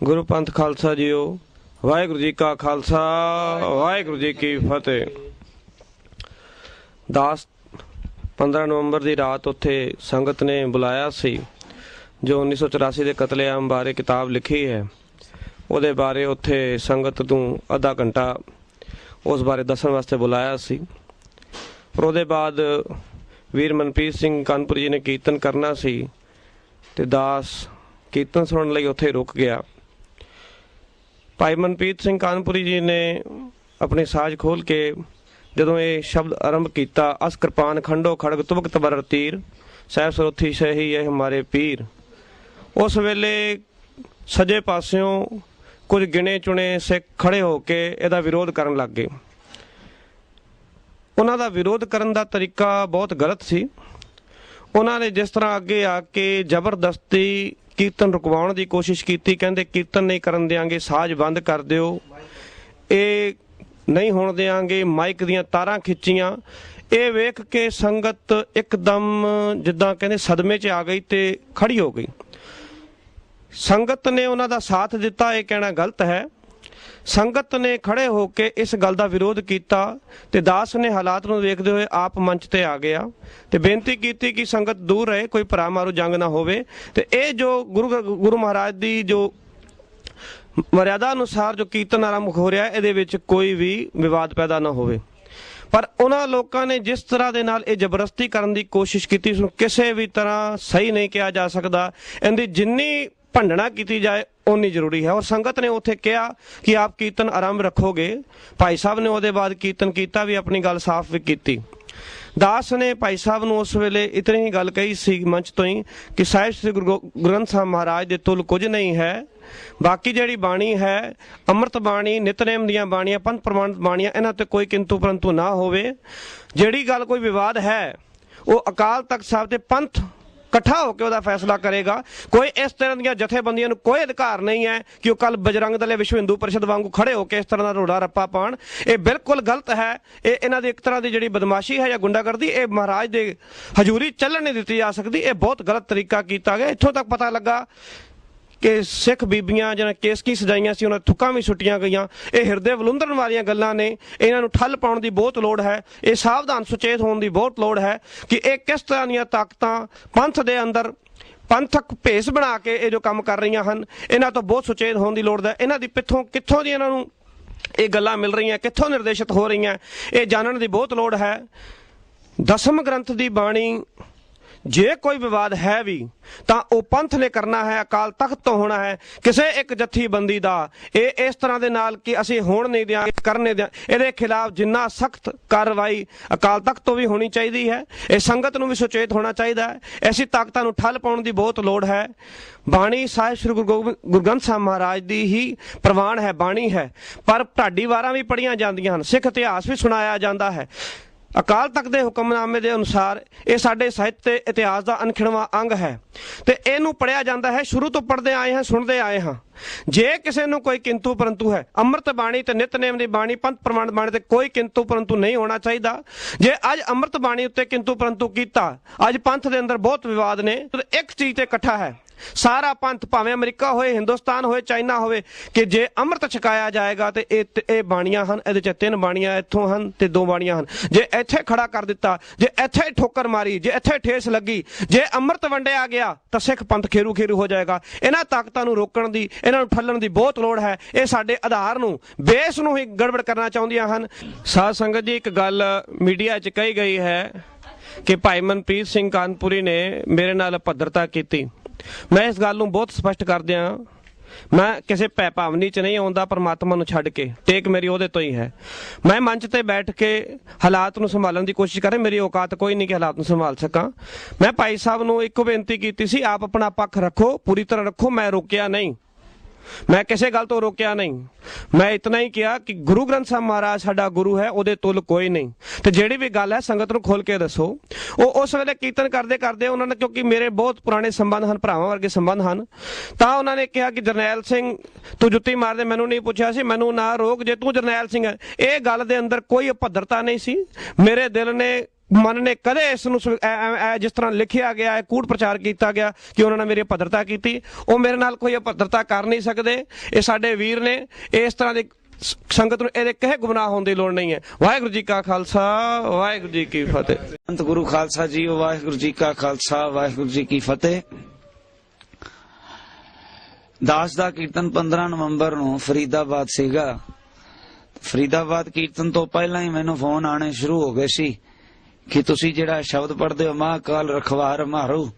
ਗੁਰੂ ਪੰਥ ਖਾਲਸਾ ਜੀਓ, ਵਾਹਿਗੁਰੂ ਜੀ ਕਾ ਖਾਲਸਾ, ਵਾਹਿਗੁਰੂ ਜੀ ਕੀ ਫਤਿਹ। 15 ਨਵੰਬਰ ਦੀ ਰਾਤ ਉੱਥੇ ਸੰਗਤ ਨੇ ਬੁਲਾਇਆ ਸੀ, ਜੋ 1984 ਦੇ ਕਤਲੇਆਮ ਬਾਰੇ ਕਿਤਾਬ ਲਿਖੀ ਹੈ, ਉਹਦੇ ਬਾਰੇ ਉੱਥੇ ਸੰਗਤ ਨੂੰ ਅੱਧਾ ਘੰਟਾ ਉਸ ਬਾਰੇ ਦੱਸਣ ਵਾਸਤੇ ਬੁਲਾਇਆ ਸੀ। ਪਰ ਉਹਦੇ ਬਾਅਦ ਵੀਰ ਮਨਪ੍ਰੀਤ ਸਿੰਘ ਕਾਨਪੁਰੀ ਜੀ ਨੇ ਕੀਰਤਨ ਕਰਨਾ ਸੀ ਤੇ ਦਾਸ ਕੀਰਤਨ ਸੁਣਨ ਲਈ ਉੱਥੇ ਰੁਕ ਗਿਆ। ਭਾਈ ਮਨਪ੍ਰੀਤ ਸਿੰਘ ਕਾਨਪੁਰੀ ਜੀ ਨੇ ਆਪਣੀ ਸਾਜ਼ ਖੋਲ ਕੇ ਜਦੋਂ ਇਹ ਸ਼ਬਦ ਆਰੰਭ ਕੀਤਾ, ਅਸ ਕਿਰਪਾਨ ਖੰਡੋ ਖੜਗ ਤੁਬਕ ਤਬਰ ਤੀਰ, ਸਹਿਬ ਸਰੋਥੀ ਸਹੀ ਹੈ ਹਮਾਰੇ ਪੀਰ, ਉਸ ਵੇਲੇ ਸੱਜੇ ਪਾਸਿਓਂ ਕੁਝ ਗਿਣੇ ਚੁਣੇ ਸਿੱਖ ਖੜੇ ਹੋ ਕੇ ਇਹਦਾ ਵਿਰੋਧ ਕਰਨ ਲੱਗ ਗਏ। ਉਹਨਾਂ ਦਾ ਵਿਰੋਧ ਕਰਨ ਦਾ ਤਰੀਕਾ ਬਹੁਤ ਗਲਤ ਸੀ। ਉਹਨਾਂ ਨੇ ਜਿਸ ਤਰ੍ਹਾਂ ਅੱਗੇ ਆ ਕੇ ਜ਼ਬਰਦਸਤੀ ਕੀਰਤਨ ਰੁਕਵਾਉਣ ਦੀ ਕੋਸ਼ਿਸ਼ ਕੀਤੀ, ਕਹਿੰਦੇ ਕੀਰਤਨ ਨਹੀਂ ਕਰਨ ਦਿਆਂਗੇ, ਸਾਜ਼ ਬੰਦ ਕਰ ਦਿਓ, ਇਹ ਨਹੀਂ ਹੋਣ ਦਿਆਂਗੇ, ਮਾਈਕ ਦੀਆਂ ਤਾਰਾਂ ਖਿੱਚੀਆਂ। ਇਹ ਵੇਖ ਕੇ ਸੰਗਤ ਇੱਕਦਮ ਜਿੱਦਾਂ ਕਹਿੰਦੇ ਸਦਮੇ 'ਚ ਆ ਗਈ ਤੇ ਖੜੀ ਹੋ ਗਈ। ਸੰਗਤ ਨੇ ਉਹਨਾਂ ਦਾ ਸਾਥ ਦਿੱਤਾ, ਇਹ ਕਹਿਣਾ ਗਲਤ ਹੈ। ਸੰਗਤ ਨੇ ਖੜੇ ਹੋ ਕੇ ਇਸ ਗੱਲ ਦਾ ਵਿਰੋਧ ਕੀਤਾ ਤੇ ਦਾਸ ਨੇ ਹਾਲਾਤ ਨੂੰ ਵੇਖਦੇ ਹੋਏ ਆਪ ਮੰਚ ਤੇ ਆ ਗਿਆ ਤੇ ਬੇਨਤੀ ਕੀਤੀ ਕਿ ਸੰਗਤ ਦੂਰ ਰਹੇ, ਕੋਈ ਭਰਾ ਮਾਰੂ ਜੰਗ ਨਾ ਹੋਵੇ ਤੇ ਇਹ ਜੋ ਗੁਰੂ ਮਹਾਰਾਜ ਦੀ ਜੋ ਮਰਿਆਦਾ ਅਨੁਸਾਰ ਜੋ ਕੀਰਤਨ ਆਰੰਭ ਹੋ ਰਿਹਾ, ਇਹਦੇ ਵਿੱਚ ਕੋਈ ਵੀ ਵਿਵਾਦ ਪੈਦਾ ਨਾ ਹੋਵੇ। ਪਰ ਉਹਨਾਂ ਲੋਕਾਂ ਨੇ ਜਿਸ ਤਰ੍ਹਾਂ ਦੇ ਨਾਲ ਇਹ ਜ਼ਬਰਦਸਤੀ ਕਰਨ ਦੀ ਕੋਸ਼ਿਸ਼ ਕੀਤੀ, ਉਸਨੂੰ ਕਿਸੇ ਵੀ ਤਰ੍ਹਾਂ ਸਹੀ ਨਹੀਂ ਕਿਹਾ ਜਾ ਸਕਦਾ। ਇਹਦੀ ਜਿੰਨੀ ਭੰਡਣਾ ਕੀਤੀ ਜਾਏ ਉਨੀ ਜ਼ਰੂਰੀ ਹੈ। ਔਰ ਸੰਗਤ ਨੇ ਉੱਥੇ ਕਿਹਾ ਕਿ ਆਪ ਕੀਰਤਨ ਆਰੰਭ ਰੱਖੋਗੇ। ਭਾਈ ਸਾਹਿਬ ਨੇ ਉਹਦੇ ਬਾਅਦ ਕੀਰਤਨ ਕੀਤਾ ਵੀ, ਆਪਣੀ ਗੱਲ ਸਾਫ਼ ਵੀ ਕੀਤੀ। ਦਾਸ ਨੇ ਭਾਈ ਸਾਹਿਬ ਨੂੰ ਉਸ ਵੇਲੇ ਇਤਨੀ ਹੀ ਗੱਲ ਕਹੀ ਸੀ ਮੰਚ ਤੋਂ ਹੀ ਕਿ ਸਾਹਿਬ ਸ੍ਰੀ ਗੁਰੂ ਗ੍ਰੰਥ ਸਾਹਿਬ ਮਹਾਰਾਜ ਦੇ ਤੁਲ ਕੁਝ ਨਹੀਂ ਹੈ। ਬਾਕੀ ਜਿਹੜੀ ਬਾਣੀ ਹੈ, ਅੰਮ੍ਰਿਤ ਬਾਣੀ, ਨਿਤਨੇਮ ਦੀਆਂ ਬਾਣੀਆਂ, ਪੰਥ ਪ੍ਰਮਾਣਿਤ ਬਾਣੀਆਂ, ਇਹਨਾਂ ਤੇ ਕੋਈ ਕਿੰਤੂ ਪਰੰਤੂ ਨਾ ਹੋਵੇ। ਜਿਹੜੀ ਗੱਲ ਕੋਈ ਵਿਵਾਦ ਹੈ ਉਹ ਅਕਾਲ ਤਖਤ ਸਾਹਿਬ ਤੇ ਪੰਥ ਇਕੱਠਾ ਹੋ ਕੇ ਉਹਦਾ ਫੈਸਲਾ ਕਰੇਗਾ। ਕੋਈ ਇਸ ਤਰ੍ਹਾਂ ਦੀਆਂ ਜਥੇਬੰਦੀਆਂ ਨੂੰ ਕੋਈ ਅਧਿਕਾਰ ਨਹੀਂ ਹੈ ਕਿ ਉਹ ਕੱਲ ਬਜਰੰਗ ਦਲ, ਵਿਸ਼ਵ ਹਿੰਦੂ ਪਰਿਸ਼ਦ ਵਾਂਗੂ ਖੜੇ ਹੋ ਕੇ ਇਸ ਤਰ੍ਹਾਂ ਦਾ ਰੋੜਾ ਰੱਪਾ ਪਾਉਣ। ਇਹ ਬਿਲਕੁਲ ਗਲਤ ਹੈ। ਇਹ ਇਹਨਾਂ ਦੀ ਇੱਕ ਤਰ੍ਹਾਂ ਦੀ ਜਿਹੜੀ ਬਦਮਾਸ਼ੀ ਹੈ ਜਾਂ ਗੁੰਡਾਗਰਦੀ, ਇਹ ਮਹਾਰਾਜ ਦੇ ਹਜ਼ੂਰੀ ਚੱਲਣ ਨਹੀਂ ਦਿੱਤੀ ਜਾ ਸਕਦੀ। ਇਹ ਬਹੁਤ ਗਲਤ ਤਰੀਕਾ ਕੀਤਾ ਗਿਆ। ਇੱਥੋਂ ਤੱਕ ਪਤਾ ਲੱਗਾ ਕਿ ਸਿੱਖ ਬੀਬੀਆਂ ਜਿਹਨਾਂ ਕੇਸਕੀ ਸਜਾਈਆਂ ਸੀ, ਉਹਨਾਂ ਥੁੱਕਾਂ ਵੀ ਸੁੱਟੀਆਂ ਗਈਆਂ। ਇਹ ਹਿਰਦੇ ਵਲੁੰਦਰਨ ਵਾਲੀਆਂ ਗੱਲਾਂ ਨੇ, ਇਹਨਾਂ ਨੂੰ ਠੱਲ ਪਾਉਣ ਦੀ ਬਹੁਤ ਲੋੜ ਹੈ। ਇਹ ਸਾਵਧਾਨ ਸੁਚੇਤ ਹੋਣ ਦੀ ਬਹੁਤ ਲੋੜ ਹੈ ਕਿ ਇਹ ਕਿਸ ਤਰ੍ਹਾਂ ਦੀਆਂ ਤਾਕਤਾਂ ਪੰਥ ਦੇ ਅੰਦਰ ਪੰਥਕ ਭੇਸ ਬਣਾ ਕੇ ਇਹ ਜੋ ਕੰਮ ਕਰ ਰਹੀਆਂ ਹਨ, ਇਹਨਾਂ ਤੋਂ ਬਹੁਤ ਸੁਚੇਤ ਹੋਣ ਦੀ ਲੋੜ ਹੈ। ਇਹਨਾਂ ਦੀ ਕਿੱਥੋਂ ਦੀ ਇਹਨਾਂ ਨੂੰ ਇਹ ਗੱਲਾਂ ਮਿਲ ਰਹੀਆਂ, ਕਿੱਥੋਂ ਨਿਰਦੇਸ਼ਿਤ ਹੋ ਰਹੀਆਂ, ਇਹ ਜਾਣਨ ਦੀ ਬਹੁਤ ਲੋੜ ਹੈ। ਦਸਮ ਗ੍ਰੰਥ ਦੀ ਬਾਣੀ, ਜੇ ਕੋਈ ਵਿਵਾਦ ਹੈ ਵੀ ਤਾਂ ਉਹ ਪੰਥ ਨੇ ਕਰਨਾ ਹੈ, ਅਕਾਲ ਤਖਤ ਤੋਂ ਹੋਣਾ ਹੈ। ਕਿਸੇ ਇੱਕ ਜਥੇਬੰਦੀ ਦਾ ਇਹ ਇਸ ਤਰ੍ਹਾਂ ਦੇ ਨਾਲ ਕਿ ਅਸੀਂ ਹੋਣ ਨਹੀਂ ਦਿਆਂਗੇ, ਕਰਨੇ ਦਿਆਂ, ਇਹਦੇ ਖਿਲਾਫ ਜਿੰਨਾ ਸਖਤ ਕਾਰਵਾਈ ਅਕਾਲ ਤਖਤ ਤੋਂ ਵੀ ਹੋਣੀ ਚਾਹੀਦੀ ਹੈ। ਇਹ ਸੰਗਤ ਨੂੰ ਵੀ ਸੁਚੇਤ ਹੋਣਾ ਚਾਹੀਦਾ ਹੈ। ਐਸੀ ਤਾਕਤਾਂ ਨੂੰ ਠੱਲ ਪਾਉਣ ਦੀ ਬਹੁਤ ਲੋੜ ਹੈ। ਬਾਣੀ ਸਾਹਿਬ ਸ੍ਰੀ ਗੁਰੂ ਗ੍ਰੰਥ ਸਾਹਿਬ ਮਹਾਰਾਜ ਦੀ ਹੀ ਪ੍ਰਵਾਨ ਹੈ, ਬਾਣੀ ਹੈ, ਪਰ ਢਾਡੀ ਵਾਰਾਂ ਵੀ ਪੜ੍ਹੀਆਂ ਜਾਂਦੀਆਂ ਹਨ, ਸਿੱਖ ਇਤਿਹਾਸ ਵੀ ਸੁਣਾਇਆ ਜਾਂਦਾ ਹੈ। ਅਕਾਲ ਤਖਤ ਦੇ ਹੁਕਮਨਾਮੇ ਦੇ ਅਨੁਸਾਰ ਇਹ ਸਾਡੇ ਸਾਹਿਤ ਤੇ ਇਤਿਹਾਸ ਦਾ ਅਨਖਿਣਵਾਂ ਅੰਗ ਹੈ ਤੇ ਇਹਨੂੰ ਪੜ੍ਹਿਆ ਜਾਂਦਾ ਹੈ। ਸ਼ੁਰੂ ਤੋਂ ਪੜ੍ਹਦੇ ਆਏ ਹਾਂ, ਸੁਣਦੇ ਆਏ ਹਾਂ। ਜੇ ਕਿਸੇ ਨੂੰ ਕੋਈ ਕਿੰਤੂ ਪਰੰਤੂ ਹੈ, ਅੰਮ੍ਰਿਤ ਬਾਣੀ ਤੇ ਨਿਤਨੇਮ ਦੀ ਬਾਣੀ, ਪੰਥ ਪ੍ਰਮਾਣਿਤ ਬਾਣੀ ਤੇ ਕੋਈ ਕਿੰਤੂ ਪਰੰਤੂ ਨਹੀਂ ਹੋਣਾ ਚਾਹੀਦਾ। ਜੇ ਅੱਜ ਅੰਮ੍ਰਿਤ ਬਾਣੀ ਉੱਤੇ ਕਿੰਤੂ ਪਰੰਤੂ ਕੀਤਾ, ਅੱਜ ਪੰਥ ਦੇ ਅੰਦਰ ਬਹੁਤ ਵਿਵਾਦ ਨੇ। ਇੱਕ ਚੀਜ਼ ਤੇ ਇਕੱਠਾ ਹੈ ਸਾਰਾ ਪੰਥ, ਭਾਵੇਂ ਅਮਰੀਕਾ ਹੋਏ, ਹਿੰਦੁਸਤਾਨ ਹੋਏ, ਚਾਈਨਾ ਹੋਵੇ, ਕਿ ਜੇ ਅੰਮ੍ਰਿਤ ਛਕਾਇਆ ਜਾਏਗਾ ਤੇ ਇਹ ਬਾਣੀਆਂ ਹਨ, ਇਹਦੇ ਚ 3 ਬਾਣੀਆਂ ਇੱਥੋਂ ਹਨ ਤੇ 2 ਬਾਣੀਆਂ ਹਨ। ਜੇ ਇੱਥੇ ਖੜਾ ਕਰ ਦਿੱਤਾ, ਜੇ ਇੱਥੇ ਠੋਕਰ ਮਾਰੀ, ਜੇ ਇੱਥੇ ਠੇਸ ਲੱਗੀ, ਜੇ ਅੰਮ੍ਰਿਤ ਵੰਡਿਆ ਗਿਆ ਤਾਂ ਸਿੱਖ ਪੰਥ ਖੇਰੂ ਖੇਰੂ ਹੋ ਜਾਏਗਾ। ਇਹਨਾਂ ਤਾਕਤਾਂ ਨੂੰ ਰੋਕਣ ਦੀ, ਇਹਨਾਂ ਨੂੰ ਠੱਲਣ ਦੀ ਬਹੁਤ ਲੋੜ ਹੈ। ਇਹ ਸਾਡੇ ਆਧਾਰ ਨੂੰ, ਬੇਸ ਨੂੰ ਹੀ ਗੜਬੜ ਕਰਨਾ ਚਾਹੁੰਦੀਆਂ ਹਨ। ਸਾਧ ਸੰਗਤ ਜੀ, ਇੱਕ ਗੱਲ ਮੀਡੀਆ 'ਚ ਕਹੀ ਗਈ ਹੈ ਕਿ ਭਾਈ ਮਨਪ੍ਰੀਤ ਸਿੰਘ ਕਾਨਪੁਰੀ ਨੇ ਮੇਰੇ ਨਾਲ ਭੱਦਰਤਾ ਕੀਤੀ। ਮੈਂ ਇਸ ਗੱਲ ਨੂੰ ਬਹੁਤ ਸਪਸ਼ਟ ਕਰ ਦਿਆਂ, ਮੈਂ ਕਿਸੇ ਭੈ ਭਾਵਨੀ 'ਚ ਨਹੀਂ ਆਉਂਦਾ, ਪਰਮਾਤਮਾ ਨੂੰ ਛੱਡ ਕੇ। ਟੇਕ ਮੇਰੀ ਉਹਦੇ ਤੋਂ ਹੀ ਹੈ। ਮੈਂ ਮੰਚ ਤੇ ਬੈਠ ਕੇ ਹਾਲਾਤ ਨੂੰ ਸੰਭਾਲਣ ਦੀ ਕੋਸ਼ਿਸ਼ ਕਰ ਰਿਹਾ। ਮੇਰੀ ਔਕਾਤ ਕੋਈ ਨਹੀਂ ਕਿ ਹਾਲਾਤ ਨੂੰ ਸੰਭਾਲ ਸਕਾਂ। ਮੈਂ ਭਾਈ ਸਾਹਿਬ ਨੂੰ ਇੱਕੋ ਬੇਨਤੀ ਕੀਤੀ ਸੀ, ਆਪ ਆਪਣਾ ਪੱਖ ਰੱਖੋ, ਪੂਰੀ ਤਰ੍ਹਾਂ ਰੱਖੋ। ਮੈਂ ਰੋਕਿਆ ਨਹੀਂ। ਮੈਂ ਕਿਸੇ ਗੱਲ ਤੋਂ ਰੋਕਿਆ ਨਹੀਂ। ਮੈਂ ਇਤਨਾ ਹੀ ਕਿਹਾ ਕਿ ਗੁਰੂ ਗ੍ਰੰਥ ਸਾਹਿਬ ਮਹਾਰਾਜ ਸਾਡਾ ਗੁਰੂ ਹੈ, ਉਹਦੇ ਤੁਲ ਕੋਈ ਨਹੀਂ। ਤੇ ਜਿਹੜੀ ਵੀ ਗੱਲ ਹੈ ਸੰਗਤ ਨੂੰ ਖੋਲ ਕੇ ਦੱਸੋ। ਉਹ ਉਸ ਵੇਲੇ ਕੀਰਤਨ ਕਰਦੇ ਕਰਦੇ ਉਹਨਾਂ ਨੇ, ਕਿਉਂਕਿ ਮੇਰੇ ਬਹੁਤ ਪੁਰਾਣੇ ਸੰਬੰਧ ਹਨ, ਭਰਾਵਾਂ ਵਰਗੇ ਸੰਬੰਧ ਹਨ, ਤਾਂ ਉਹਨਾਂ ਨੇ ਕਿਹਾ ਕਿ ਜਰਨੈਲ ਸਿੰਘ ਤੂੰ ਜੁੱਤੀ ਮਾਰਦੇ, ਮੈਨੂੰ ਨਹੀਂ ਪੁੱਛਿਆ ਸੀ, ਮੈਨੂੰ ਨਾ ਰੋਕ ਜੇ ਤੂੰ ਜਰਨੈਲ ਸਿੰਘ ਹੈ। ਇਹ ਗੱਲ ਦੇ ਅੰਦਰ ਕੋਈ ਅਭਦਰਤਾ ਨਹੀਂ ਸੀ। ਮੇਰੇ ਦਿਲ ਨੇ, ਮਨ ਨੇ ਕਦੇ ਇਸ ਨੂੰ ਜਿਸ ਤਰ੍ਹਾਂ ਲਿਖਿਆ ਗਿਆ ਹੈ, ਕੂੜ ਪ੍ਰਚਾਰ ਕੀਤਾ ਗਿਆ ਕਿ ਉਹਨਾਂ ਨੇ ਮੇਰੀ ਅਭਦਰਤਾ ਕੀਤੀ, ਉਹ ਮੇਰੇ ਨਾਲ ਕੋਈ ਅਭਦਰਤਾ ਕਰ ਨਹੀਂ ਸਕਦੇ। ਇਹ ਸਾਡੇ ਵੀਰ ਨੇ, ਇਸ ਤਰ੍ਹਾਂ ਦੀ ਸੰਗਤ ਨੂੰ ਇਹਦੇ ਕਹੇ ਗੁਨਾਹ ਹੋਣ ਦੀ ਲੋੜ ਨਹੀਂ ਹੈ। ਵਾਹਿਗੁਰੂ ਜੀ ਕਾ ਖਾਲਸਾ, ਵਾਹਿਗੁਰੂ ਜੀ ਕੀ ਫਤਿਹ।
ਸੰਤ ਗੁਰੂ ਖਾਲਸਾ ਜੀ, ਵਾਹਿਗੁਰੂ ਜੀ ਕਾ ਖਾਲਸਾ, ਵਾਹਿਗੁਰੂ ਜੀ ਕੀ ਫਤਿਹ। ਦਾਸ ਦਾ ਕੀਰਤਨ 15 ਨਵੰਬਰ ਨੂੰ ਫਰੀਦਾਬਾਦ ਸੀਗਾ। ਫਰੀਦਾਬਾਦ ਕੀਰਤਨ ਤੋਂ ਪਹਿਲਾਂ ਹੀ ਮੈਨੂੰ ਫੋਨ ਆਣੇ ਸ਼ੁਰੂ ਹੋ ਗਏ ਸੀ ਕਿ ਤੁਸੀਂ ਜਿਹੜਾ ਸ਼ਬਦ ਪੜ੍ਹਦੇ ਹੋ ਮਹਾਕਾਲ ਰਖਵਾਰ ਮਾਰੂ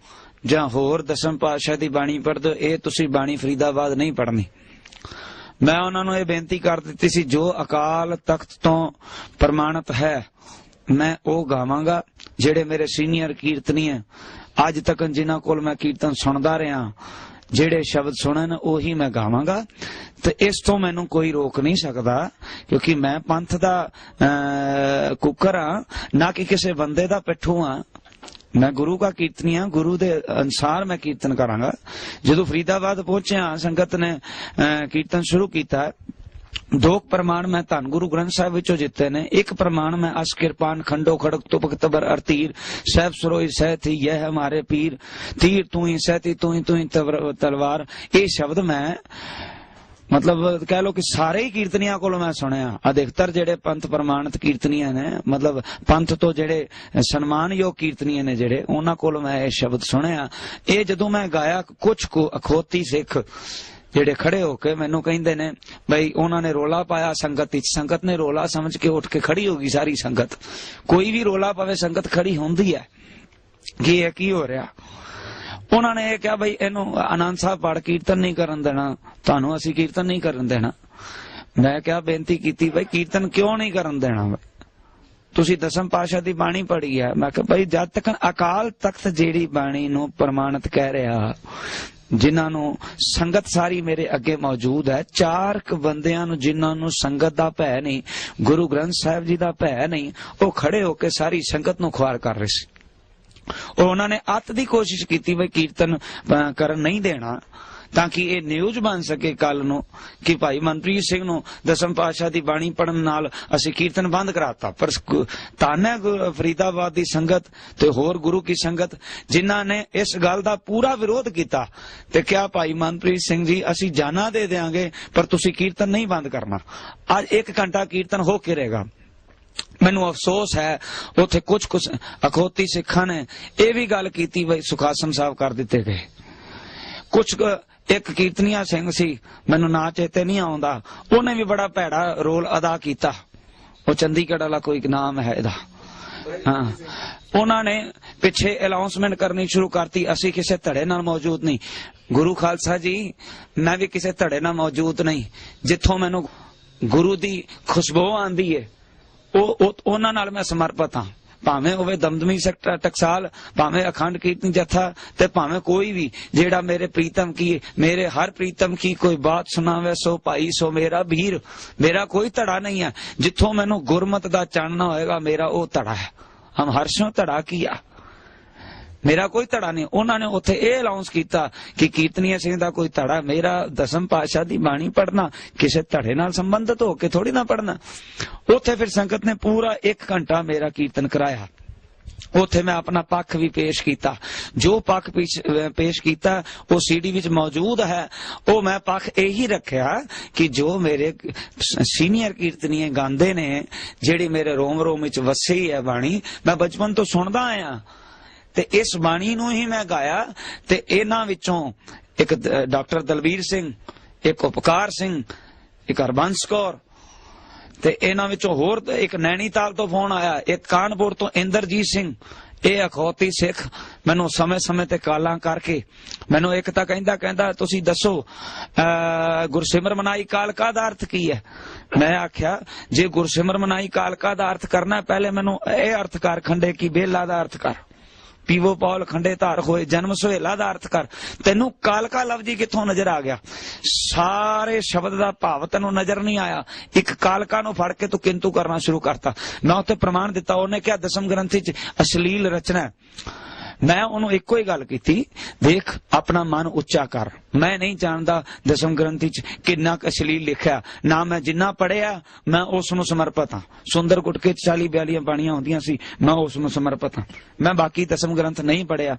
ਜਾਂ ਹੋਰ ਦਸਮ ਪਾਤਸ਼ਾਹ ਦੀ ਬਾਣੀ ਪੜ੍ਹਦੇ ਹੋ, ਇਹ ਤੁਸੀਂ ਬਾਣੀ ਫਰੀਦਾਬਾਦ ਨਹੀਂ ਪੜ੍ਹਨੀ। ਮੈਂ ਉਹਨਾਂ ਨੂੰ ਇਹ ਬੇਨਤੀ ਕਰ ਦਿੱਤੀ ਸੀ, ਜੋ ਅਕਾਲ ਤਖਤ ਤੋਂ ਪ੍ਰਮਾਣਿਤ ਹੈ ਮੈਂ ਉਹ ਗਾਵਾਂਗਾ। ਜਿਹੜੇ ਮੇਰੇ ਸੀਨੀਅਰ ਕੀਰਤਨੀ ਹੈ, ਅੱਜ ਤੱਕ ਜਿਨ੍ਹਾਂ ਕੋਲ ਮੈਂ ਕੀਰਤਨ ਸੁਣਦਾ ਰਿਹਾ, ਜਿਹੜੇ ਸ਼ਬਦ ਸੁਣਨ ਉਹੀ ਮੈਂ ਗਾਵਾਂਗਾ। ਤੇ ਇਸ ਤੋਂ ਮੈਨੂੰ ਕੋਈ ਰੋਕ ਨਹੀਂ ਸਕਦਾ, ਕਿਉਂਕਿ ਮੈਂ ਪੰਥ ਦਾ ਕੁੱਕਰ ਹਾਂ, ਨਾ ਕਿ ਕਿਸੇ ਬੰਦੇ ਦਾ ਪਿੱਠੂ ਹਾਂ। ਮੈਂ ਗੁਰੂ ਦਾ ਕੀਰਤਨੀ ਹਾਂ, ਗੁਰੂ ਦੇ ਅਨੁਸਾਰ ਮੈਂ ਕੀਰਤਨ ਕਰਾਂਗਾ। ਜਦੋਂ ਫਰੀਦਾਬਾਦ ਪਹੁੰਚਿਆ, ਸੰਗਤ ਨੇ ਕੀਰਤਨ ਸ਼ੁਰੂ ਕੀਤਾ। 2 ਪ੍ਰਮਾਣ ਮੈਂ ਧੰਨ ਗੁਰੂ ਗ੍ਰੰਥ ਸਾਹਿਬ ਵਿੱਚੋਂ ਜਿੱਤੇ ਨੇ। 1 ਪ੍ਰਮਾਣ ਮੈਂ ਅਸ ਕਿਰਪਾਨ ਖੰਡੋ ਖੜਕ ਤੁਪਕ ਤਬਰ ਅਰਤੀਰ ਸਹਿਬ ਸਰੋਈ ਸਹਿਥੀ ਯਹ ਹਮਾਰੇ ਪੀਰ ਤੀਰ ਤੂੰ ਹੀ ਸਹਿਤੀ ਤੂੰ ਹੀ ਤਲਵਾਰ। ਇਹ ਸ਼ਬਦ ਮੈਂ ਮਤਲਬ ਕਹਿ ਲੋ ਕਿ ਸਾਰੇ ਹੀ ਕੀਰਤਨੀਆਂ ਕੋਲੋਂ ਮੈਂ ਸੁਣਿਆ। ਅਧਿਕਤਰ ਜਿਹੜੇ ਪੰਥ ਪ੍ਰਮਾਣਿਤ ਕੀਰਤਨੀਆਂ ਨੇ, ਮਤਲਬ ਪੰਥ ਤੋਂ ਜਿਹੜੇ ਸਨਮਾਨਯੋਗ ਕੀਰਤਨੀਆਂ ਨੇ ਜਿਹੜੇ, ਉਹਨਾਂ ਕੋਲੋਂ ਮੈਂ ਇਹ ਸ਼ਬਦ ਸੁਣਿਆ। ਇਹ ਜਦੋਂ ਮੈਂ ਗਾਇਆ, ਕੁਝ ਅਖੋਤੀ ਸਿੱਖ ਜਿਹੜੇ ਖੜੇ ਹੋ ਕੇ ਮੈਨੂੰ ਕਹਿੰਦੇ ਨੇ ਬਈ ਉਹਨਾਂ ਨੇ ਰੋਲਾ ਪਾਇਆ ਸੰਗਤ ਵਿੱਚ। ਸੰਗਤ ਨੇ ਰੋਲਾ ਸਮਝ ਕੇ ਉੱਠ ਕੇ ਖੜੀ ਹੋ ਗਈ ਸਾਰੀ ਸੰਗਤ। ਕੋਈ ਵੀ ਰੋਲਾ ਪਾਵੇ ਸੰਗਤ ਖੜੀ ਹੁੰਦੀ ਹੈ ਕਿ ਇਹ ਕੀ ਹੋ ਰਿਹਾ। ਉਹਨਾਂ ਨੇ ਇਹ ਕਿਹਾ ਬਈ ਇਹਨੂੰ ਆਨੰਦ ਸਾਹਿਬ ਪੜ ਕੀਰਤਨ ਨਹੀਂ ਕਰਨ ਦੇਣਾ, ਤੁਹਾਨੂੰ ਅਸੀਂ ਕੀਰਤਨ ਨਹੀਂ ਕਰਨ ਦੇਣਾ। ਮੈਂ ਕਿਹਾ, ਬੇਨਤੀ ਕੀਤੀ ਬਈ ਕੀਰਤਨ ਕਿਉਂ ਨਹੀਂ ਕਰਨ ਦੇਣਾ, ਤੁਸੀਂ ਦਸਮ ਪਾਤਸ਼ਾਹ ਦੀ ਬਾਣੀ ਪੜ੍ਹੀ ਹੈ। ਮੈਂ ਕਿਹਾ ਬਈ ਜਦ ਤੱਕ ਅਕਾਲ ਤਖਤ ਜਿਹੜੀ ਬਾਣੀ ਨੂੰ ਪ੍ਰਮਾਣਿਤ ਕਹਿ ਰਿਹਾ, ਜਿਨ੍ਹਾਂ ਨੂੰ ਸੰਗਤ ਸਾਰੀ ਮੇਰੇ ਅੱਗੇ ਮੌਜੂਦ ਹੈ, 4 ਬੰਦਿਆਂ ਨੂੰ ਜਿਨ੍ਹਾਂ ਨੂੰ ਸੰਗਤ ਦਾ ਭੈ ਨਹੀਂ, ਗੁਰੂ ਗ੍ਰੰਥ ਸਾਹਿਬ ਜੀ ਦਾ ਭੈ ਨਹੀਂ, ਉਹ ਖੜੇ ਹੋ ਕੇ ਸਾਰੀ ਸੰਗਤ ਨੂੰ ਖੁਆਰ ਕਰ ਰਹੇ ਸੀ। ਔਰ ਉਹਨਾਂ ਨੇ ਅੱਤ ਦੀ ਕੋਸ਼ਿਸ਼ ਕੀਤੀ ਬਈ ਕੀਰਤਨ ਕਰਨ ਨਹੀਂ ਦੇਣਾ, ਤਾਂ ਕਿ ਇਹ ਨਿਊਜ਼ ਬਣ ਸਕੇ ਕੱਲ ਨੂੰ ਕਿ ਭਾਈ ਮਨਪ੍ਰੀਤ ਸਿੰਘ ਨੂੰ ਦਸਮ ਪਾਤਸ਼ਾਹ ਦੀ ਬਾਣੀ ਪੜਨ ਨਾਲ ਅਸੀਂ ਕੀਰਤਨ ਬੰਦ ਕਰਾਤਾ। ਪਰ ਤਾਨਾ ਫਰੀਦਾਬਾਦ ਦੀ ਸੰਗਤ ਤੇ ਹੋਰ ਗੁਰੂ ਕੀ ਸੰਗਤ ਜਿਨ੍ਹਾਂ ਨੇ ਇਸ ਗੱਲ ਦਾ ਪੂਰਾ ਵਿਰੋਧ ਕੀਤਾ ਤੇ ਕਿਹਾ ਭਾਈ ਮਨਪ੍ਰੀਤ ਸਿੰਘ ਜੀ ਅਸੀਂ ਜਾਨਾਂ ਦੇ ਦੇਾਂਗੇ ਪਰ ਤੁਸੀਂ ਕੀਰਤਨ ਨਹੀਂ ਬੰਦ ਕਰਨਾ। ਅੱਜ 1 ਘੰਟਾ ਕੀਰਤਨ ਹੋ ਕੇ ਰਹੇਗਾ। ਮੈਨੂੰ ਅਫਸੋਸ ਹੈ ਉੱਥੇ ਕੁਝ ਅਖੋਤੀ ਸਿੱਖਾਂ ਨੇ ਇਹ ਵੀ ਗੱਲ ਕੀਤੀ ਬਈ ਸੁਖਾਸਨ ਸਾਹਿਬ ਕਰ ਦਿੱਤੇ ਗਏ। ਕੁਝ ਇੱਕ ਕੀਰਤਨੀਆ ਸਿੰਘ ਸੀ, ਮੈਨੂੰ ਨਾਂ ਚੇਤੇ ਨਹੀਂ ਆਉਂਦਾ, ਉਹਨੇ ਵੀ ਬੜਾ ਭੈੜਾ ਰੋਲ ਅਦਾ ਕੀਤਾ। ਉਹ ਚੰਡੀਗੜ੍ਹ ਵਾਲਾ ਕੋਈ ਨਾਮ ਹੈ ਇਹਦਾ। ਹਾਂ, ਉਹਨਾਂ ਨੇ ਪਿੱਛੇ ਅਨਾਉਂਸਮੈਂਟ ਕਰਨੀ ਸ਼ੁਰੂ ਕਰਤੀ, ਅਸੀਂ ਕਿਸੇ ਧੜੇ ਨਾਲ ਮੌਜੂਦ ਨਹੀਂ। ਗੁਰੂ ਖਾਲਸਾ ਜੀ, ਮੈਂ ਵੀ ਕਿਸੇ ਧੜੇ ਨਾਲ ਮੌਜੂਦ ਨਹੀਂ। ਜਿੱਥੋਂ ਮੈਨੂੰ ਗੁਰੂ ਦੀ ਖੁਸ਼ਬੂ ਆਂਦੀ ਹੈ ਉਹਨਾਂ ਨਾਲ ਮੈਂ ਸਮਰਪਿਤ ਹਾਂ। ਭਾਵੇਂ ਹੋਵੇ ਦਮਦਮੀ ਸੈਕਟਰ ਟਕਸਾਲ, ਭਾਵੇਂ ਅਖੰਡ ਕੀਰਤਨ ਜਥਾ, ਤੇ ਭਾਵੇਂ ਕੋਈ ਵੀ ਜਿਹੜਾ ਮੇਰੇ ਪ੍ਰੀਤਮ ਕੀ, ਮੇਰੇ ਹਰ ਪ੍ਰੀਤਮ ਕੀ ਕੋਈ ਬਾਤ ਸੁਣਾਵੇ ਸੋ ਭਾਈ ਸੋ ਮੇਰਾ ਵੀਰ। ਮੇਰਾ ਕੋਈ ਧੜਾ ਨਹੀਂ ਹੈ। ਜਿੱਥੋਂ ਮੈਨੂੰ ਗੁਰਮਤ ਦਾ ਚਾਨਣਾ ਹੋਏਗਾ ਮੇਰਾ ਉਹ ਧੜਾ ਹੈ। ਹਮ ਹਰਸ਼ੋਂ ਧੜਾ ਕੀਆ, ਮੇਰਾ ਕੋਈ ਧੜਾ ਨਹੀਂ। ਉਹਨਾਂ ਨੇ ਉੱਥੇ ਇਹ ਅਨਾਉਂਸ ਕੀਤਾ ਕਿ ਕੀਰਤਨੀਆ ਸਿੰਘ ਦਾ ਕੋਈ ਧੜਾ, ਮੇਰਾ ਦਸਮ ਪਾਤਸ਼ਾਹ ਦੀ ਬਾਣੀ ਪੜਨਾ ਕਿਸੇ ਧੜੇ ਨਾਲ ਸੰਬੰਧਿਤ ਹੋ ਕੇ ਥੋੜੀ ਨਾ ਪੜਨਾ। ਉੱਥੇ ਫਿਰ ਸੰਗਤ ਨੇ ਪੂਰਾ 1 ਘੰਟਾ ਮੇਰਾ ਕੀਰਤਨ ਕਰਾਇਆ। ਉੱਥੇ ਮੈਂ ਆਪਣਾ ਪੱਖ ਵੀ ਪੇਸ਼ ਕੀਤਾ। ਜੋ ਪੱਖ ਪੇਸ਼ ਕੀਤਾ ਉਹ CD ਵਿੱਚ ਮੌਜੂਦ ਹੈ। ਉਹ ਮੈਂ ਪੱਖ ਇਹੀ ਰੱਖਿਆ ਕਿ ਜੋ ਮੇਰੇ ਸੀਨੀਅਰ ਕੀਰਤਨੀਏ ਗਾਉਂਦੇ ਨੇ, ਜਿਹੜੀ ਮੇਰੇ ਰੋਮ ਰੋਮ ਵਿੱਚ ਵਸੀ ਹੈ ਬਾਣੀ, ਮੈਂ ਬਚਪਨ ਤੋਂ ਸੁਣਦਾ ਆਇਆ ਤੇ ਇਸ ਬਾਣੀ ਨੂੰ ਹੀ ਮੈਂ ਗਾਇਆ। ਤੇ ਇਹਨਾਂ ਵਿੱਚੋਂ ਇੱਕ ਡਾਕਟਰ ਦਲਬੀਰ ਸਿੰਘ, ਇੱਕ ਉਪਕਾਰ ਸਿੰਘ, ਇੱਕ ਹਰਬੰਸ ਕੌਰ, ਤੇ ਇਹਨਾਂ ਵਿੱਚੋਂ ਹੋਰ ਇੱਕ ਨੈਣੀਤਾਲ ਤੋਂ ਫੋਨ ਆਇਆ, ਇੱਕ ਕਾਨਪੁਰ ਤੋਂ ਇੰਦਰਜੀਤ ਸਿੰਘ। ਇਹ ਅਖੌਤੀ ਸਿੱਖ ਮੈਨੂੰ ਸਮੇਂ-ਸਮੇਂ ਤੇ ਕਾਲਾਂ ਕਰਕੇ ਮੈਨੂੰ ਇੱਕ ਤਾਂ ਕਹਿੰਦਾ ਤੁਸੀਂ ਦੱਸੋ ਗੁਰਸਿਮਰ ਮਨਾਈ ਕਾਲਕਾ ਦਾ ਅਰਥ ਕੀ ਹੈ। ਮੈਂ ਆਖਿਆ ਜੇ ਗੁਰਸਿਮਰ ਮਨਾਈ ਕਾਲਕਾ ਦਾ ਅਰਥ ਕਰਨਾ ਪਹਿਲੇ ਮੈਨੂੰ ਇਹ ਅਰਥ ਕਰ, ਖੰਡੇ ਕੀ ਬੇਲਾ ਦਾ ਅਰਥ ਕਰ। ਪੀਵੋ ਪੌਲ ਖੰਡੇ ਧਾਰ ਹੋਏ ਜਨਮ ਸੁਹੇਲਾ ਦਾ ਅਰਥ ਕਰ। ਤੈਨੂੰ ਕਾਲਕਾ ਲਫ਼ਜ਼ ਹੀ ਕਿੱਥੋਂ ਨਜ਼ਰ ਆ ਗਿਆ? ਸਾਰੇ ਸ਼ਬਦ ਦਾ ਭਾਵ ਤੈਨੂੰ ਨਜ਼ਰ ਨਹੀਂ ਆਇਆ। ਇੱਕ ਕਾਲਕਾ ਨੂੰ ਫੜ ਕੇ ਤੂੰ ਕਿੰਤੂ ਕਰਨਾ ਸ਼ੁਰੂ ਕਰਤਾ। ਮੈਂ ਉੱਤੇ ਪ੍ਰਮਾਣ ਦਿੱਤਾ, ਉਹਨੇ ਕਿਹਾ ਦਸਮ ਗ੍ਰੰਥੀ ਚ ਅਸ਼ਲੀਲ ਰਚਨਾ। ਮੈਂ ਉਹਨੂੰ ਇੱਕੋ ਹੀ ਗੱਲ ਕੀਤੀ, ਦੇਖ ਆਪਣਾ ਮਨ ਉੱਚਾ ਕਰ। ਮੈਂ ਨਹੀਂ ਜਾਣਦਾ ਦਸਮ ਗ੍ਰੰਥੀ ਚ ਕਿੰਨਾ ਕੁ ਅਸ਼ਲੀਲ ਲਿਖਿਆ, ਨਾ ਮੈਂ ਜਿੰਨਾ ਪੜਿਆ ਮੈਂ ਉਸ ਨੂੰ ਸਮਰਪਿਤ ਹਾਂ। ਸੁੰਦਰ ਗੁਟਕੇ 40-42 ਬਾਣੀਆਂ ਹੁੰਦੀਆਂ ਸੀ, ਮੈਂ ਉਸ ਨੂੰ ਸਮਰਪਿਤ ਹਾਂ। ਮੈਂ ਬਾਕੀ ਦਸਮ ਗ੍ਰੰਥ ਨਹੀਂ ਪੜਿਆ,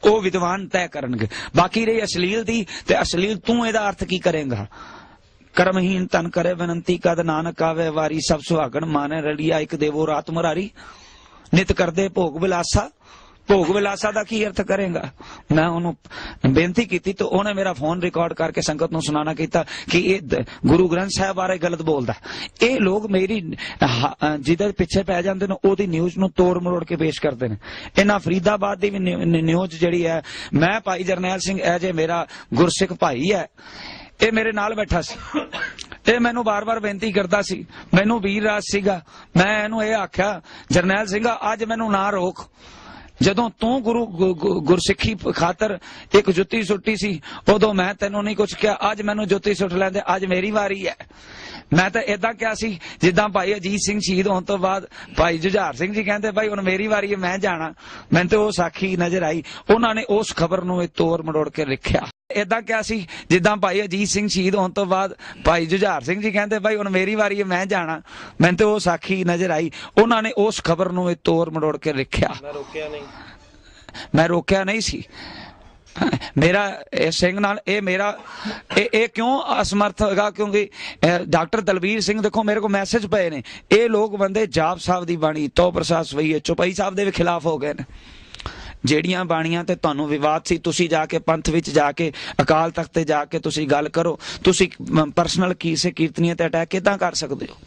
ਉਹ ਵਿਦਵਾਨ ਤੈਅ ਕਰਨਗੇ। ਬਾਕੀ ਰਹੀ ਅਸ਼ਲੀਲ ਦੀ, ਤੇ ਅਸ਼ਲੀਲ ਤੂੰ ਇਹਦਾ ਅਰਥ ਕੀ ਕਰੇਗਾ? ਕਰਮਹੀਨ ਤਨ ਕਰੇ ਬੇਨਤੀ ਕਦ ਨਾਨਕ ਆਵੇ ਵਾਰੀ, ਸਭ ਸੁਹਾਗਣ ਮਾਨੇ ਰਲੀਆ ਇੱਕ ਦੇਵੋ ਰਾਤ ਮੁਰਾਰੀ। ਨਿਤ ਕਰਦੇ ਭੋਗ ਵਿਲਾਸਾ, ਭੋਗ ਵਿਲਾਸਾ ਦਾ ਕੀ ਅਰਥ ਕਰੇਗਾ? ਮੈਂ ਉਹਨੂੰ ਬੇਨਤੀ ਕੀਤੀ ਤੇ ਉਹਨੇ ਮੇਰਾ ਫੋਨ ਰਿਕਾਰਡ ਕਰਕੇ ਸੰਗਤ ਨੂੰ ਸੁਣਾਣਾ ਕੀਤਾ ਕਿ ਇਹ ਗੁਰੂ ਗ੍ਰੰਥ ਸਾਹਿਬ ਬਾਰੇ ਗਲਤ ਬੋਲਦਾ। ਇਹ ਲੋਕ ਮੇਰੀ ਜਿਹਦੇ ਪਿੱਛੇ ਪੈ ਜਾਂਦੇ ਨੇ ਉਹਦੀ ਨਿਊਜ਼ ਨੂੰ ਤੋੜ ਮਰੋੜ ਕੇ ਪੇਸ਼ ਕਰਦੇ ਨੇ। ਇਹਨਾਂ ਫਰੀਦਾਬਾਦ ਦੀ ਵੀ ਨਿਊਜ਼ ਜਿਹੜੀ ਹੈ, ਮੈਂ ਭਾਈ ਜਰਨੈਲ ਸਿੰਘ ਇਹ ਜੇ ਮੇਰਾ ਗੁਰਸਿੱਖ ਭਾਈ ਹੈ, ਇਹ ਮੇਰੇ ਨਾਲ ਬੈਠਾ ਸੀ, ਇਹ ਮੈਨੂੰ ਬਾਰ-ਬਾਰ ਬੇਨਤੀ ਕਰਦਾ ਸੀ। ਮੈਨੂੰ ਵੀਰ ਰਾਜ ਸੀਗਾ, ਮੈਂ ਇਹਨੂੰ ਇਹ ਆਖਿਆ ਜਰਨੈਲ ਸਿੰਘ ਅੱਜ ਮੈਨੂੰ ਨਾ ਰੋਕ, ਜਦੋਂ ਤੂੰ ਗੁਰਸਿੱਖੀ ਖਾਤਰ ਇੱਕ ਜੁੱਤੀ ਸੁੱਟੀ ਸੀ ਉਦੋਂ ਮੈਂ ਤੈਨੂੰ ਨਹੀਂ ਕੁਛ ਕਿਹਾ, ਅੱਜ ਮੈਨੂੰ ਜੁੱਤੀ ਸੁੱਟ ਲੈਂਦੇ, ਅੱਜ ਮੇਰੀ ਵਾਰੀ ਹੈ। ਮੈਂ ਤਾਂ ਏਦਾਂ ਕਿਹਾ ਸੀ ਜਿੱਦਾਂ ਭਾਈ ਅਜੀਤ ਸਿੰਘ ਸ਼ਹੀਦ ਹੋਣ ਤੋਂ ਬਾਅਦ ਭਾਈ ਜੁਝਾਰ ਸਿੰਘ ਜੀ ਕਹਿੰਦੇ ਭਾਈ ਹੁਣ ਮੇਰੀ ਵਾਰੀ ਹੈ, ਮੈਂ ਜਾਣਾ। ਮੈਨੂੰ ਤੇ ਉਹ ਸਾਖੀ ਨਜ਼ਰ ਆਈ, ਉਹਨਾਂ ਨੇ ਉਸ ਖਬਰ ਨੂੰ ਤੋੜ ਮਰੋੜ ਕੇ ਲਿਖਿਆ। ਏਦਾਂ ਕਿਹਾ ਸੀ ਜਿੱਦਾਂ ਭਾਈ ਅਜੀਤ ਸਿੰਘ ਸ਼ਹੀਦ ਹੋਣ ਤੋਂ ਬਾਅਦ ਭਾਈ ਜੁਝਾਰ ਸਿੰਘ ਜੀ ਕਹਿੰਦੇ ਭਾਈ ਹੁਣ ਮੇਰੀ ਵਾਰੀ ਹੈ, ਮੈਂ ਜਾਣਾ। ਮੈਨੂੰ ਤੇ ਉਹ ਸਾਖੀ ਨਜ਼ਰ ਆਈ, ਉਹਨਾਂ ਨੇ ਉਸ ਖਬਰ ਨੂੰ ਤੋੜ ਮਰੋੜ ਕੇ ਲਿਖਿਆ। ਮੈਂ ਰੋਕਿਆ ਨਹੀਂ ਸੀ। ਮੇਰਾ ਸਿੰਘ ਨਾਲ ਇਹ ਕਿਉਂ ਅਸਮਰਥ ਹੈਗਾ? ਕਿਉਂਕਿ ਡਾਕਟਰ ਦਲਬੀਰ ਸਿੰਘ, ਦੇਖੋ ਮੇਰੇ ਕੋਲ ਮੈਸੇਜ ਪਏ ਨੇ, ਇਹ ਲੋਕ ਬੰਦੇ ਜਾਪ ਸਾਹਿਬ ਦੀ ਬਾਣੀ ਤੋ ਪ੍ਰਸਾਦ ਸਵਈਏ ਚੌਪਈ ਸਾਹਿਬ ਦੇ ਵੀ ਖਿਲਾਫ ਹੋ ਗਏ ਨੇ। ਜਿਹੜੀਆਂ ਬਾਣੀਆਂ ਤੇ ਤੁਹਾਨੂੰ ਵਿਵਾਦ ਸੀ, ਤੁਸੀਂ ਜਾ ਕੇ ਪੰਥ ਵਿੱਚ ਜਾ ਕੇ ਅਕਾਲ ਤਖਤ ਤੇ ਜਾ ਕੇ ਤੁਸੀਂ ਗੱਲ ਕਰੋ। ਤੁਸੀਂ ਪਰਸਨਲ ਕਿਸੇ ਕੀਰਤਨੀਆਂ ਤੇ ਅਟੈਕ ਕਿੱਦਾਂ ਕਰ ਸਕਦੇ ਹੋ?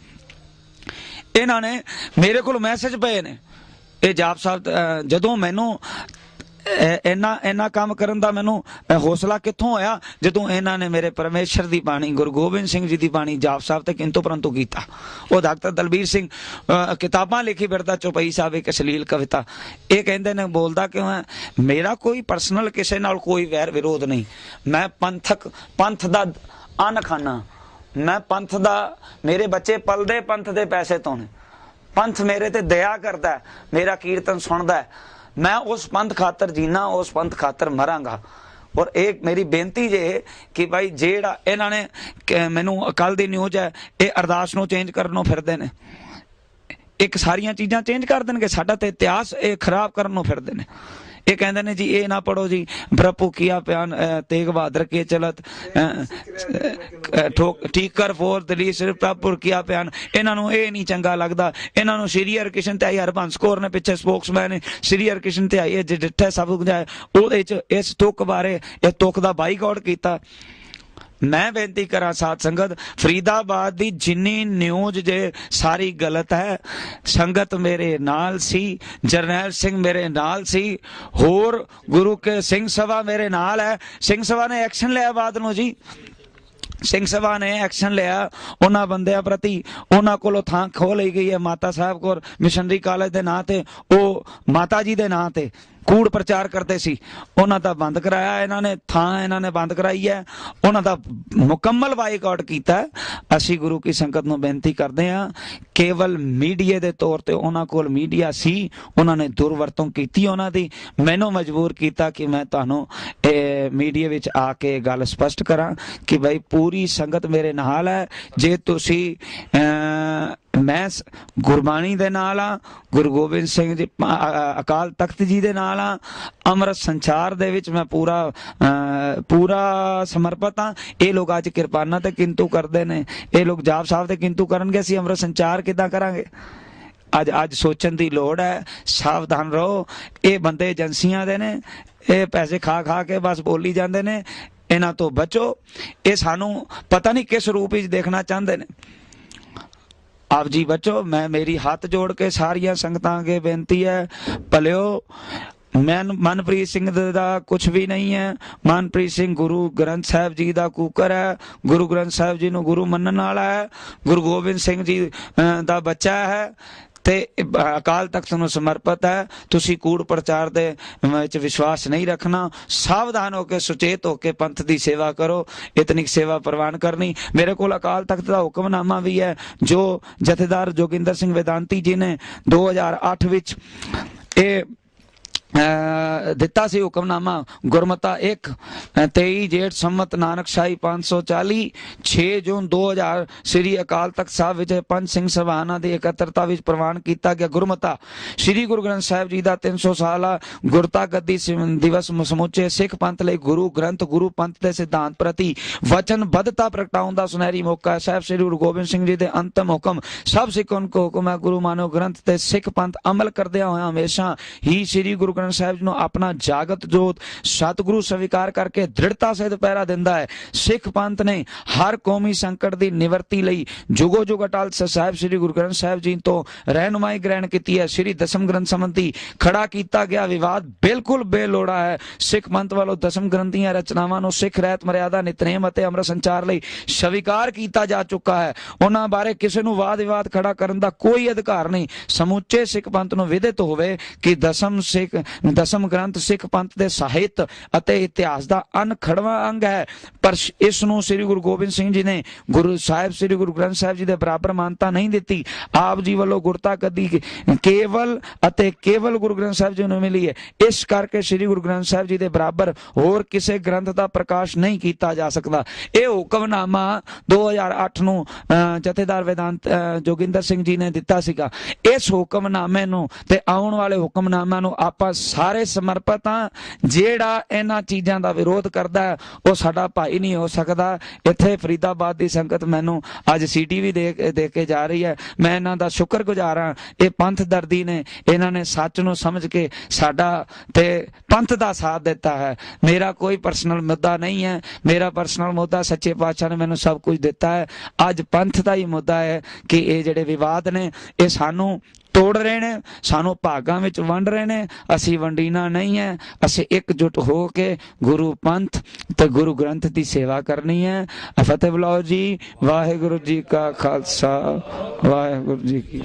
ਇਹਨਾਂ ਨੇ ਮੇਰੇ ਕੋਲ ਮੈਸੇਜ ਪਏ ਨੇ। ਇਹ ਜਾਪ ਸਾਹਿਬ ਜਦੋਂ ਮੈਨੂੰ ਇੰਨਾ ਕੰਮ ਕਰਨ ਦਾ ਮੈਨੂੰ ਹੌਸਲਾ ਕਿੱਥੋਂ ਹੋਇਆ? ਜਦੋਂ ਇਹਨਾਂ ਨੇ ਮੇਰੇ ਪਰਮੇਸ਼ਰ ਦੀ ਬਾਣੀ ਗੁਰੂ ਗੋਬਿੰਦ ਸਿੰਘ ਜੀ ਦੀ ਬਾਣੀ ਜਾਪ ਸਾਹਿਬ ਤੇ ਕਿੰਤੂ ਪਰੰਤੂ ਕੀਤਾ। ਉਹ ਡਾਕਟਰ ਦਲਬੀਰ ਸਿੰਘ ਕਿਤਾਬਾਂ ਲਿਖੀ ਫਿਰਦਾ, ਚੌਪਈ ਸਾਹਿਬ ਇੱਕ ਅਸ਼ਲੀਲ ਕਵਿਤਾ। ਇਹ ਕਹਿੰਦੇ ਨੇ ਬੋਲਦਾ ਕਿਉਂ ਹੈ? ਮੇਰਾ ਕੋਈ ਪਰਸਨਲ ਕਿਸੇ ਨਾਲ ਕੋਈ ਵੈਰ ਵਿਰੋਧ ਨਹੀਂ। ਮੈਂ ਪੰਥ ਦਾ ਅੰਨ ਖਾਨਾ, ਮੈਂ ਪੰਥ ਦਾ, ਮੇਰੇ ਬੱਚੇ ਪਲਦੇ ਪੰਥ ਦੇ ਪੈਸੇ ਤੋਂ ਨੇ। ਪੰਥ ਮੇਰੇ ਤੇ ਦਇਆ ਕਰਦਾ, ਮੇਰਾ ਕੀਰਤਨ ਸੁਣਦਾ। ਮੈਂ ਉਸ ਪੰਥ ਖਾਤਰ ਜੀਣਾ, ਉਸ ਪੰਥ ਖਾਤਰ ਮਰਾਂਗਾ। ਔਰ ਇਹ ਮੇਰੀ ਬੇਨਤੀ ਜੇ ਕਿ ਭਾਈ ਜਿਹੜਾ ਇਹਨਾਂ ਨੇ ਮੈਨੂੰ ਕੱਲ ਦੀ ਨਿਊਜ਼ ਹੈ, ਇਹ ਅਰਦਾਸ ਨੂੰ ਚੇਂਜ ਕਰਨ ਨੂੰ ਫਿਰਦੇ ਨੇ। ਇੱਕ ਸਾਰੀਆਂ ਚੀਜ਼ਾਂ ਚੇਂਜ ਕਰ ਦੇਣਗੇ, ਸਾਡਾ ਤੇ ਇਤਿਹਾਸ ਇਹ ਖਰਾਬ ਕਰਨ ਨੂੰ ਫਿਰਦੇ ਨੇ। ਇਹ ਕਹਿੰਦੇ ਨੇ ਜੀ ਇਹ ਨਾ ਪੜੋ ਜੀ, ਪ੍ਰਭੂ ਕੀਆ ਪਿਆਨ ਤੇਗ ਬਹਾਦਰ ਕੇ ਚਲਤ ਠੀਕ ਕਰ ਫੋਰ ਦਲੀ ਸਿਰਫ ਪ੍ਰਭੂ ਕੀਆ ਪਿਆਨ। ਇਹਨਾਂ ਨੂੰ ਇਹ ਨਹੀਂ ਚੰਗਾ ਲੱਗਦਾ। ਇਹਨਾਂ ਨੂੰ ਸ਼੍ਰੀ ਹਰਕ੍ਰਿਸ਼ਨ ਤੇ ਆਈ ਹਰਬੰਸ ਕੌਰ ਨੇ ਪਿੱਛੇ ਸਪੋਕਸਮੈਨ ਨੇ ਸ਼੍ਰੀ ਹਰਕ੍ਰਿਸ਼ਨ ਤੇ ਆਈ ਜਿੱਥੇ ਸਭ ਕੁਝ ਹੈ ਉਹਦੇ ਚ ਇਸ ਤੁਕ ਬਾਰੇ ਇਹ ਤੁਕ ਦਾ ਬਾਈਕਾਟ ਕੀਤਾ। ਮੈਂ ਬੇਨਤੀ ਕਰਾਂ ਸਾਧ ਸੰਗਤ, ਫਰੀਦਾਬਾਦ ਦੀ ਜਿੰਨੀ ਨਿਊਜ਼ ਜੇ ਸਾਰੀ ਗਲਤ ਹੈ। ਸੰਗਤ ਮੇਰੇ ਨਾਲ ਸੀ, ਜਰਨੈਲ ਸਿੰਘ ਮੇਰੇ ਨਾਲ ਸੀ, ਹੋਰ ਗੁਰੂ ਕੇ ਸਿੰਘ ਸਭਾ ਮੇਰੇ ਨਾਲ ਹੈ। ਸਿੰਘ ਸਭਾ ਨੇ ਐਕਸ਼ਨ ਲਿਆ ਬਾਅਦ ਨੂੰ ਜੀ, ਸਿੰਘ ਸਭਾ ਨੇ ਐਕਸ਼ਨ ਲਿਆ ਉਹਨਾਂ ਬੰਦਿਆਂ ਪ੍ਰਤੀ। ਉਹਨਾਂ ਕੋਲੋਂ ਥਾਂ ਖੋਹ ਲਈ ਗਈ ਹੈ ਮਾਤਾ ਸਾਹਿਬ ਕੋਲ ਮਿਸ਼ਨਰੀ ਕਾਲਜ ਦੇ ਨਾਂ ਤੇ, ਉਹ ਮਾਤਾ ਜੀ ਦੇ ਨਾਂ ਤੇ ਕੂੜ ਪ੍ਰਚਾਰ ਕਰਦੇ ਸੀ, ਉਹਨਾਂ ਦਾ ਬੰਦ ਕਰਾਇਆ ਇਹਨਾਂ ਨੇ, ਥਾਂ ਇਹਨਾਂ ਨੇ ਬੰਦ ਕਰਾਈ ਹੈ, ਉਹਨਾਂ ਦਾ ਮੁਕੰਮਲ ਬਾਈਕਾਟ ਕੀਤਾ। ਅਸੀਂ ਗੁਰੂ ਕੀ ਸੰਗਤ ਨੂੰ ਬੇਨਤੀ ਕਰਦੇ ਹਾਂ, ਕੇਵਲ ਮੀਡੀਆ ਦੇ ਤੌਰ ਤੇ ਉਹਨਾਂ ਕੋਲ ਮੀਡੀਆ ਸੀ, ਉਹਨਾਂ ਨੇ ਦੁਰਵਰਤੋਂ ਕੀਤੀ ਉਹਨਾਂ ਦੀ। ਮੈਨੂੰ ਮਜਬੂਰ ਕੀਤਾ ਕਿ ਮੈਂ ਤੁਹਾਨੂੰ ਮੀਡੀਆ ਵਿੱਚ ਆ ਕੇ ਗੱਲ ਸਪਸ਼ਟ ਕਰਾਂ ਕਿ ਭਾਈ ਪੂਰੀ ਸੰਗਤ ਮੇਰੇ ਨਾਲ ਹੈ। ਜੇ ਤੁਸੀਂ ਮੈਂ ਗੁਰਬਾਣੀ ਦੇ ਨਾਲ ਆ, ਗੁਰੂ ਗੋਬਿੰਦ ਸਿੰਘ ਜੀ ਅਕਾਲ ਤਖਤ ਜੀ ਦੇ ਨਾਲ ਆ, ਅੰਮ੍ਰਿਤ ਸੰਚਾਰ ਦੇ ਵਿੱਚ ਮੈਂ ਪੂਰਾ ਸਮਰਪਿਤ ਹਾਂ। ਇਹ ਲੋਕ ਅੱਜ ਕਿਰਪਾਨਾਂ ਤੇ ਕਿੰਤੂ ਕਰਦੇ ਨੇ, ਇਹ ਲੋਕ ਜਾਪ ਸਾਹਿਬ ਤੇ ਕਿੰਤੂ ਕਰਨਗੇ, ਅਸੀਂ ਅੰਮ੍ਰਿਤ ਸੰਚਾਰ ਕਿੱਦਾਂ ਕਰਾਂਗੇ? ਅੱਜ ਸੋਚਣ ਦੀ ਲੋੜ ਹੈ। ਸਾਵਧਾਨ ਰਹੋ। ਇਹ ਬੰਦੇ ਏਜੰਸੀਆਂ ਦੇ ਨੇ, ਇਹ ਪੈਸੇ ਖਾ ਕੇ ਬਸ ਬੋਲੀ ਜਾਂਦੇ ਨੇ। ਇਹਨਾਂ ਤੋਂ ਬਚੋ। ਇਹ ਸਾਨੂੰ ਪਤਾ ਨਹੀਂ ਕਿਸ ਰੂਪ ਵਿੱਚ ਦੇਖਣਾ ਚਾਹੁੰਦੇ ਨੇ। ਆਪ ਜੀ ਬਚੋ। ਮੈਂ ਮੇਰੀ ਹੱਥ ਜੋੜ ਕੇ ਸਾਰੀਆਂ ਸੰਗਤਾਂ ਅੱਗੇ ਬੇਨਤੀ ਹੈ, ਭਲਿਓ ਮਨਪ੍ਰੀਤ ਸਿੰਘ ਦਾ ਕੁਝ ਵੀ ਨਹੀਂ ਹੈ। ਮਨਪ੍ਰੀਤ ਸਿੰਘ ਗੁਰੂ ਗ੍ਰੰਥ ਸਾਹਿਬ ਜੀ ਦਾ ਕੂਕਰ ਹੈ, ਗੁਰੂ ਗ੍ਰੰਥ ਸਾਹਿਬ ਜੀ ਨੂੰ ਗੁਰੂ ਮੰਨਣ ਵਾਲਾ ਹੈ, ਗੁਰੂ ਗੋਬਿੰਦ ਸਿੰਘ ਜੀ ਦਾ ਬੱਚਾ ਹੈ ਤੇ ਅਕਾਲ ਤਖਤ ਨੂੰ ਸਮਰਪਿਤ ਹੈ। ਤੁਸੀਂ ਕੂੜ ਪ੍ਰਚਾਰ ਦੇ ਵਿੱਚ ਵਿਸ਼ਵਾਸ ਨਹੀਂ ਰੱਖਣਾ। ਸਾਵਧਾਨ ਹੋ ਕੇ ਸੁਚੇਤ ਹੋ ਕੇ ਪੰਥ ਦੀ ਸੇਵਾ ਕਰੋ। ਇਤਨੀ ਸੇਵਾ ਪ੍ਰਵਾਨ ਕਰਨੀ। ਮੇਰੇ ਕੋਲ ਅਕਾਲ ਤਖਤ ਦਾ ਹੁਕਮਨਾਮਾ ਵੀ ਹੈ ਜੋ ਜਥੇਦਾਰ ਜੋਗਿੰਦਰ ਸਿੰਘ ਵੇਦਾਂਤੀ ਜੀ ਨੇ 2008 ਵਿੱਚ ਇਹ ਦਿੱਤਾ ਸੀ ਹੁਕਮਨਾਮਾ। ਗੁਰਮਤਾ 1 23 ਜੇਠ ਸੰਮਤ ਨਾਨਕਸ਼ਾਹੀ 540 6 ਜੂਨ 2000 ਸ੍ਰੀ ਅਕਾਲ ਤਖਤ ਸਾਹਿਬ ਵਿੱਚ ਪੰਜ ਸਿੰਘ ਸਭਾਵਾਂ ਦੀ ਇਕੱਤਰਤਾ ਵਿੱਚ ਪ੍ਰਵਾਨ ਕੀਤਾ ਗਿਆ। ਗੁਰਮਤਾ ਸ੍ਰੀ ਗੁਰੂ ਗ੍ਰੰਥ ਸਾਹਿਬ ਜੀ ਦਾ 300 ਸਾਲਾ ਗੁਰਤਾ ਗੱਦੀ ਦਿਵਸ ਸਮੁੱਚੇ ਸਿੱਖ ਪੰਥ ਲਈ ਗੁਰੂ ਗ੍ਰੰਥ ਗੁਰੂ ਪੰਥ ਦੇ ਸਿਧਾਂਤ ਪ੍ਰਤੀ ਵਚਨਬੱਧਤਾ ਪ੍ਰਗਟਾਉਣ ਦਾ ਸੁਨਹਿਰੀ ਮੌਕਾ ਹੈ। ਸਾਹਿਬ ਸ੍ਰੀ ਗੁਰੂ ਗੋਬਿੰਦ ਸਿੰਘ ਜੀ ਦੇ ਅੰਤਮ ਹੁਕਮ ਸਭ ਸਿੱਖਾਂ ਨੂੰ ਹੁਕਮ ਹੈ। ਗੁਰੂ ਮਾਨੋ ਗ੍ਰੰਥ ਤੇ ਸਿੱਖ ਪੰਥ ਅਮਲ ਕਰਦਿਆਂ ਹੋਇਆ ਹਮੇਸ਼ਾ ਹੀ ਸ੍ਰੀ ਗੁਰੂ ਗ੍ਰੰਥ ਸਾਹਿਬ ਜੀ ਨੂੰ ਆਪਣਾ ਜਾਗਤ ਜੋਤ ਸਤਿਗੁਰੂ ਸਵੀਕਾਰ ਕਰਕੇ ਦ੍ਰਿੜਤਾ ਸਹਿਤ ਪਹਿਰਾ ਦਿੰਦਾ ਹੈ। ਸਿੱਖ ਪੰਥ ਨੇ ਹਰ ਕੌਮੀ ਸੰਕਟ ਦੀ ਨਿਵਰਤੀ ਲਈ ਜੁਗੋ ਜੁਗ ਅਟਲ ਸਾਹਿਬ ਸ੍ਰੀ ਗੁਰੂ ਗ੍ਰੰਥ ਸਾਹਿਬ ਜੀ ਤੋਂ ਰਹਿਨੁਮਾਈ ਗ੍ਰਹਿਣ ਕੀਤੀ ਹੈ। ਸ੍ਰੀ ਦਸਮ ਗ੍ਰੰਥ ਸੰਬੰਧੀ ਖੜਾ ਕੀਤਾ ਗਿਆ ਵਿਵਾਦ ਬਿਲਕੁਲ ਬੇਲੋੜਾ ਹੈ। ਸਿੱਖ ਪੰਥ ਵੱਲੋਂ ਦਸਮ ਗ੍ਰੰਥ ਦੀਆਂ ਰਚਨਾਵਾਂ ਨੂੰ ਸਿੱਖ ਰਹਿਤ ਮਰਿਆਦਾ ਨਿਤਨੇਮ ਅਤੇ ਅੰਮ੍ਰਿਤ ਸੰਚਾਰ ਲਈ ਸਵੀਕਾਰ ਕੀਤਾ ਜਾ ਚੁੱਕਾ ਹੈ। ਉਹਨਾਂ ਬਾਰੇ ਕਿਸੇ ਨੂੰ ਵਾਦ ਵਿਵਾਦ ਖੜਾ ਕਰਨ ਦਾ ਕੋਈ ਅਧਿਕਾਰ ਨਹੀਂ। ਸਮੁੱਚੇ ਸਿੱਖ ਪੰਥ ਨੂੰ ਵਿਦਿਤ ਹੋਵੇ ਕਿ ਦਸਮ ਗ੍ਰੰਥ ਸਿੱਖ ਪੰਥ ਦੇ ਸਾਹਿਤ ਅਤੇ ਇਤਿਹਾਸ ਦਾ ਅਨਖੜਵਾਂ ਅੰਗ ਹੈ। ਪਰ ਇਸ ਨੂੰ ਸ੍ਰੀ ਗੁਰੂ ਗੋਬਿੰਦ ਸਿੰਘ ਜੀ ਨੇ ਗੁਰੂ ਸਾਹਿਬ ਸ੍ਰੀ ਗੁਰੂ ਗ੍ਰੰਥ ਸਾਹਿਬ ਜੀ ਦੇ ਬਰਾਬਰ ਮਾਨਤਾ ਨਹੀਂ ਦਿੱਤੀ। ਆਪ ਜੀ ਵੱਲੋਂ ਗੁਰਤਾ ਗੱਦੀ ਕੇਵਲ ਅਤੇ ਕੇਵਲ ਗੁਰੂ ਗ੍ਰੰਥ ਸਾਹਿਬ ਜੀ ਨੂੰ ਮਿਲੀ ਹੈ। ਇਸ ਕਰਕੇ ਸ੍ਰੀ ਗੁਰੂ ਗ੍ਰੰਥ ਸਾਹਿਬ ਜੀ ਦੇ ਬਰਾਬਰ ਹੋਰ ਕਿਸੇ ਗ੍ਰੰਥ ਦਾ ਪ੍ਰਕਾਸ਼ ਨਹੀਂ ਕੀਤਾ ਜਾ ਸਕਦਾ। ਇਹ ਹੁਕਮਨਾਮਾ 2008 ਨੂੰ ਜਥੇਦਾਰ ਵੇਦਾਂਤ ਜੋਗਿੰਦਰ ਸਿੰਘ ਜੀ ਨੇ ਦਿੱਤਾ ਸੀਗਾ। ਇਸ ਹੁਕਮਨਾਮੇ ਨੂੰ ਤੇ ਆਉਣ ਵਾਲੇ ਹੁਕਮਨਾਮਿਆਂ ਨੂੰ ਆਪਾਂ ਸਾਰੇ ਸਮਰਪਿਤ ਹਾਂ। ਜਿਹੜਾ ਇਹਨਾਂ ਚੀਜ਼ਾਂ ਦਾ ਵਿਰੋਧ ਕਰਦਾ ਹੈ ਉਹ ਸਾਡਾ ਭਾਈ ਨਹੀਂ ਹੋ ਸਕਦਾ। ਇੱਥੇ ਫਰੀਦਾਬਾਦ ਦੀ ਸੰਗਤ ਮੈਨੂੰ ਅੱਜ CTV ਦੇ ਕੇ ਜਾ ਰਹੀ ਹੈ। ਮੈਂ ਇਹਨਾਂ ਦਾ ਸ਼ੁਕਰਗੁਜ਼ਾਰ ਹਾਂ। ਇਹ ਪੰਥ ਦਰਦੀ ਨੇ, ਇਹਨਾਂ ਨੇ ਸੱਚ ਨੂੰ ਸਮਝ ਕੇ ਸਾਡਾ ਤੇ ਪੰਥ ਦਾ ਸਾਥ ਦਿੱਤਾ ਹੈ। ਮੇਰਾ ਕੋਈ ਪਰਸਨਲ ਮੁੱਦਾ ਨਹੀਂ ਹੈ। ਮੇਰਾ ਪਰਸਨਲ ਮੁੱਦਾ ਸੱਚੇ ਪਾਤਸ਼ਾਹ ਨੇ ਮੈਨੂੰ ਸਭ ਕੁਝ ਦਿੱਤਾ ਹੈ। ਅੱਜ ਪੰਥ ਦਾ ਹੀ ਮੁੱਦਾ ਹੈ ਕਿ ਇਹ ਜਿਹੜੇ ਵਿਵਾਦ ਨੇ ਇਹ ਸਾਨੂੰ ਤੋੜ ਰਹੇ ਨੇ, ਸਾਨੂੰ ਭਾਗਾਂ ਵਿੱਚ ਵੰਡ ਰਹੇ ਨੇ। ਅਸੀਂ ਵੰਡੀਨਾ ਨਹੀਂ ਹੈ। ਅਸੀਂ ਇਕਜੁੱਟ ਹੋ ਕੇ ਗੁਰੂ ਪੰਥ ਤੇ ਗੁਰੂ ਗ੍ਰੰਥ ਦੀ ਸੇਵਾ ਕਰਨੀ ਹੈ। ਫਤਿਹ ਬੁਲਾਓ ਜੀ। ਵਾਹਿਗੁਰੂ ਜੀ ਕਾ ਖਾਲਸਾ ਵਾਹਿਗੁਰੂ ਜੀ ਕੀ